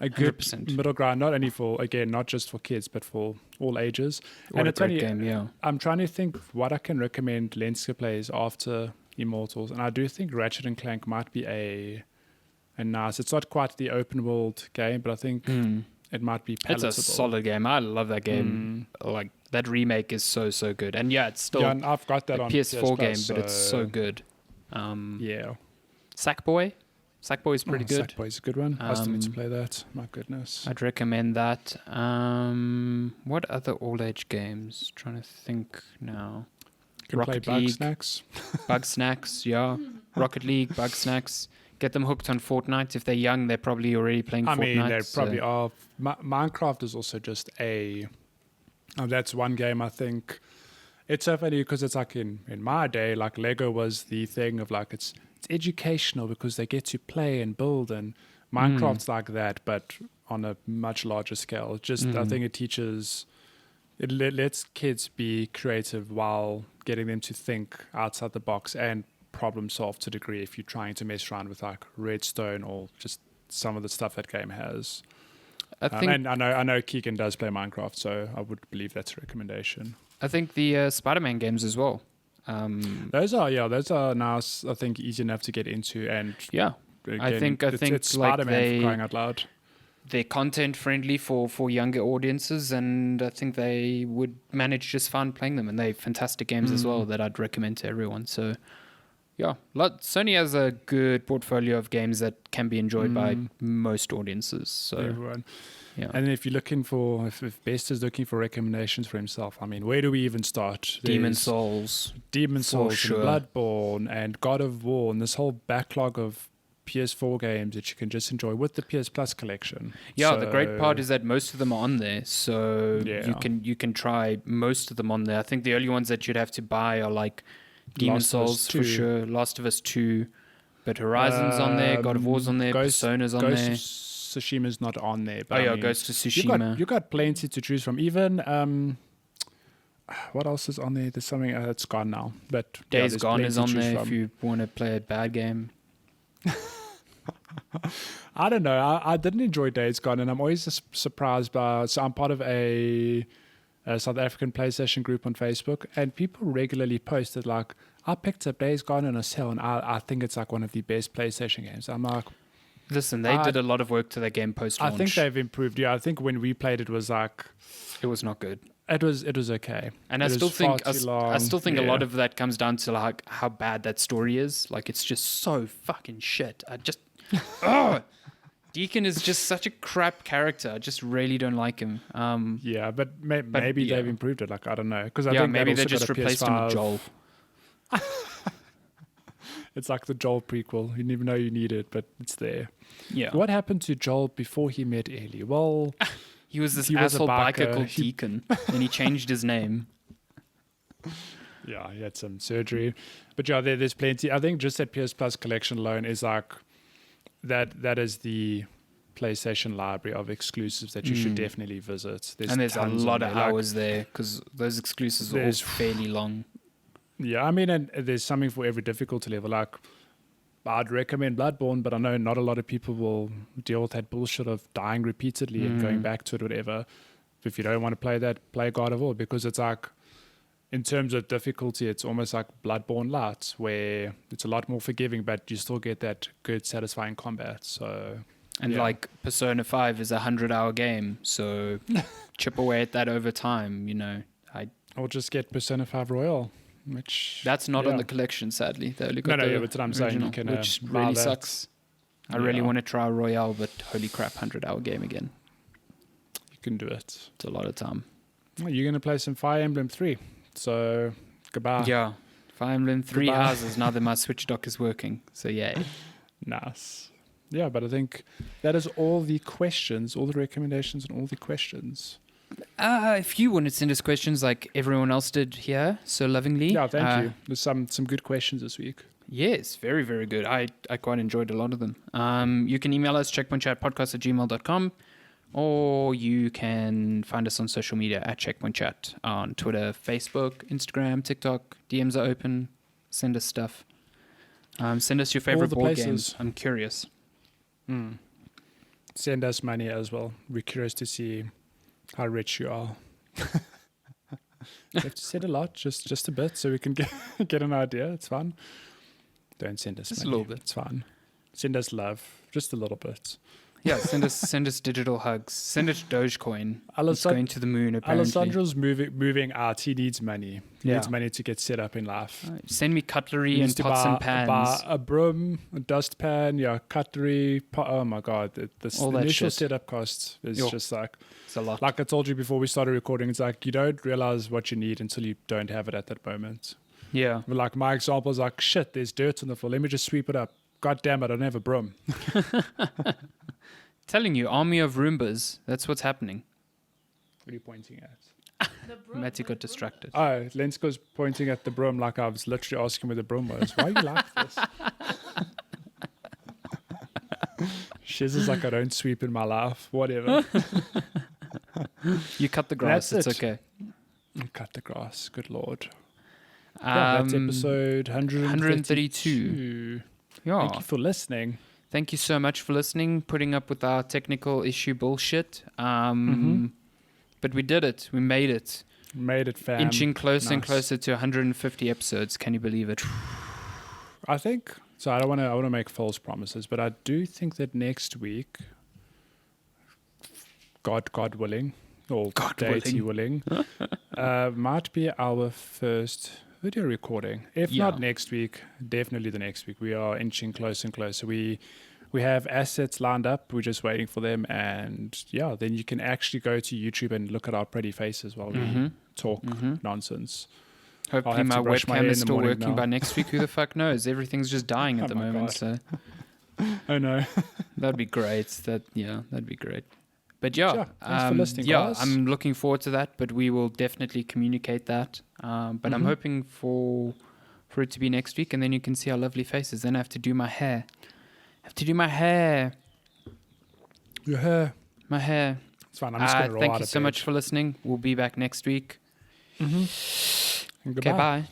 100%. middle ground, not just for kids, but for all ages. What a great game, yeah. I'm trying to think what I can recommend Lenska plays after Immortals, and I do think Ratchet and Clank might be a nice. It's not quite the open world game, but I think it might be palatable. It's a solid game. I love that game. That remake is so good, and it's still and I've got that on PS4 game, but it's so good. Sackboy. Sackboy is pretty good. Sackboy's a good one. I still need to play that. My goodness. I'd recommend that. What other all-age games? Trying to think now. You can Rocket play League. Bugsnax. Bugsnax, yeah. Rocket League, Bugsnax. Get them hooked on Fortnite. If they're young, they're probably already playing Fortnite. I mean, they probably are. Minecraft is also just that's one game I think. It's so funny because it's in my day, Lego was the thing of it's educational because they get to play and build, and Minecraft's like that, but on a much larger scale. I think it lets kids be creative while getting them to think outside the box and problem solve to a degree if you're trying to mess around with Redstone or just some of the stuff that game has. And I know Keegan does play Minecraft, so I would believe that's a recommendation. I think the Spider-Man games as well. Those are now I think easy enough to get into, and again, I think it's Spider-Man for crying out loud. They're content friendly for younger audiences, and I think they would manage just fine playing them, and they're fantastic games as well that I'd recommend to everyone. So Sony has a good portfolio of games that can be enjoyed by most audiences. So everyone. Yeah. And if you're looking if Best is looking for recommendations for himself, I mean, where do we even start? Demon's Souls, sure. Bloodborne, and God of War, and this whole backlog of PS4 games that you can just enjoy with the PS Plus collection. Yeah, the great part is that most of them are on there, so Yeah. you can try most of them on there. I think the only ones that you'd have to buy are like Demon Souls for sure, Last of Us 2, but Horizon's on there, God of War's on there, Persona's on there. Ghost of Tsushima's not on there. But Ghost of Tsushima. You got plenty to choose from. Even what else is on there? There's something it's gone now, but Days Gone is on there if you want to play a bad game. I don't know. I didn't enjoy Days Gone, and I'm always surprised by. So I'm part of a South African PlayStation group on Facebook, and people regularly posted like, "I picked up Days Gone on a sale, and I think it's like one of the best PlayStation games." I'm like, listen, they did a lot of work to their game post-launch. I think they've improved. Yeah, I think when we played, it was like, it was not good. It was okay, and I still think a lot of that comes down to like how bad that story is. Like it's just so fucking shit. Deacon is just such a crap character. I just really don't like him. Yeah, but maybe they've improved it. Like I don't know, because I think maybe they just replaced him with Joel. It's like the Joel prequel. You didn't even know you need it, but it's there. Yeah. What happened to Joel before he met Ellie? Well. He was this asshole biker called Deacon, and he changed his name. Yeah, he had some surgery. But yeah, there's plenty. I think just that PS Plus collection alone is like, that is the PlayStation library of exclusives that you should definitely visit. There's a lot of hours there, because those exclusives are all fairly long. Yeah, I mean, and there's something for every difficulty level. Like, I'd recommend Bloodborne, but I know not a lot of people will deal with that bullshit of dying repeatedly and going back to it, whatever. If you don't want to play that, play God of War, because it's like, in terms of difficulty, it's almost like Bloodborne Light, where it's a lot more forgiving, but you still get that good, satisfying combat. So, like Persona 5 is a 100-hour game, so chip away at that over time. Or just get Persona 5 Royal. Which that's not on the collection, sadly. They only got but what I'm saying, you can, which really sucks. I really want to try Royale, but holy crap, 100-hour game again. You can do it. It's a lot of time. Well, you're going to play some Fire Emblem 3, so goodbye. Yeah, Fire Emblem 3 houses now that my Switch dock is working, so yay. Nice. Yeah, but I think that is all the questions, all the recommendations and all the questions. If you want to send us questions like everyone else did here so lovingly. Yeah, thank you. There's some good questions this week. Yes, very, very good. I quite enjoyed a lot of them. You can email us, checkpointchatpodcast@gmail.com, or you can find us on social media at checkpointchat on Twitter, Facebook, Instagram, TikTok. DMs are open. Send us stuff. Send us your favorite board games. I'm curious. Send us money as well. We're curious to see how rich you are. You have to send a lot, just a bit, so we can get an idea. It's fine. Don't send us just money. A little bit. It's fine. Send us love, just a little bit. Yeah, send us digital hugs. Send us Dogecoin. It's going to the moon, apparently. Alessandro's moving out. He needs money. He needs money to get set up in life. Send me cutlery and pots and pans. Buy a broom, a dustpan, cutlery. Oh my God. The initial setup cost is just like... It's a lot. Like I told you before we started recording, it's like you don't realize what you need until you don't have it at that moment. Yeah. But like my example is like, shit, there's dirt on the floor. Let me just sweep it up. God damn it, I don't have a broom. Telling you, army of Roombas. That's what's happening. What are you pointing at? Matty got distracted. Oh, Lensko's pointing at the broom like I was literally asking where the broom was. Why are you like this? Shiz is like, I don't sweep in my life. Whatever. You cut the grass. It's okay. Cut the grass. Good Lord. That's episode 132. Yeah. Thank you for listening. Thank you so much for listening, putting up with our technical issue bullshit. But we did it. We made it. Made it, fam. Inching closer and closer to 150 episodes. Can you believe it? I think so. I want to make false promises, but I do think that next week, God willing, or deity willing, might be our first video recording. If not next week, definitely the next week. We are inching closer and closer. We have assets lined up. We're just waiting for them, and then you can actually go to YouTube and look at our pretty faces while we talk nonsense. Hopefully my webcam is still working by next week. Who the fuck knows? Everything's just dying at the moment. So Oh no. That'd be great. That'd be great. But yeah, thanks for listening, guys. I'm looking forward to that. But we will definitely communicate that. But I'm hoping for it to be next week, and then you can see our lovely faces. Then I have to do my hair. Your hair. My hair. It's fine. I'm just going to roll thank out you so much for listening. We'll be back next week. Goodbye. Okay, bye.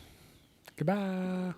Goodbye.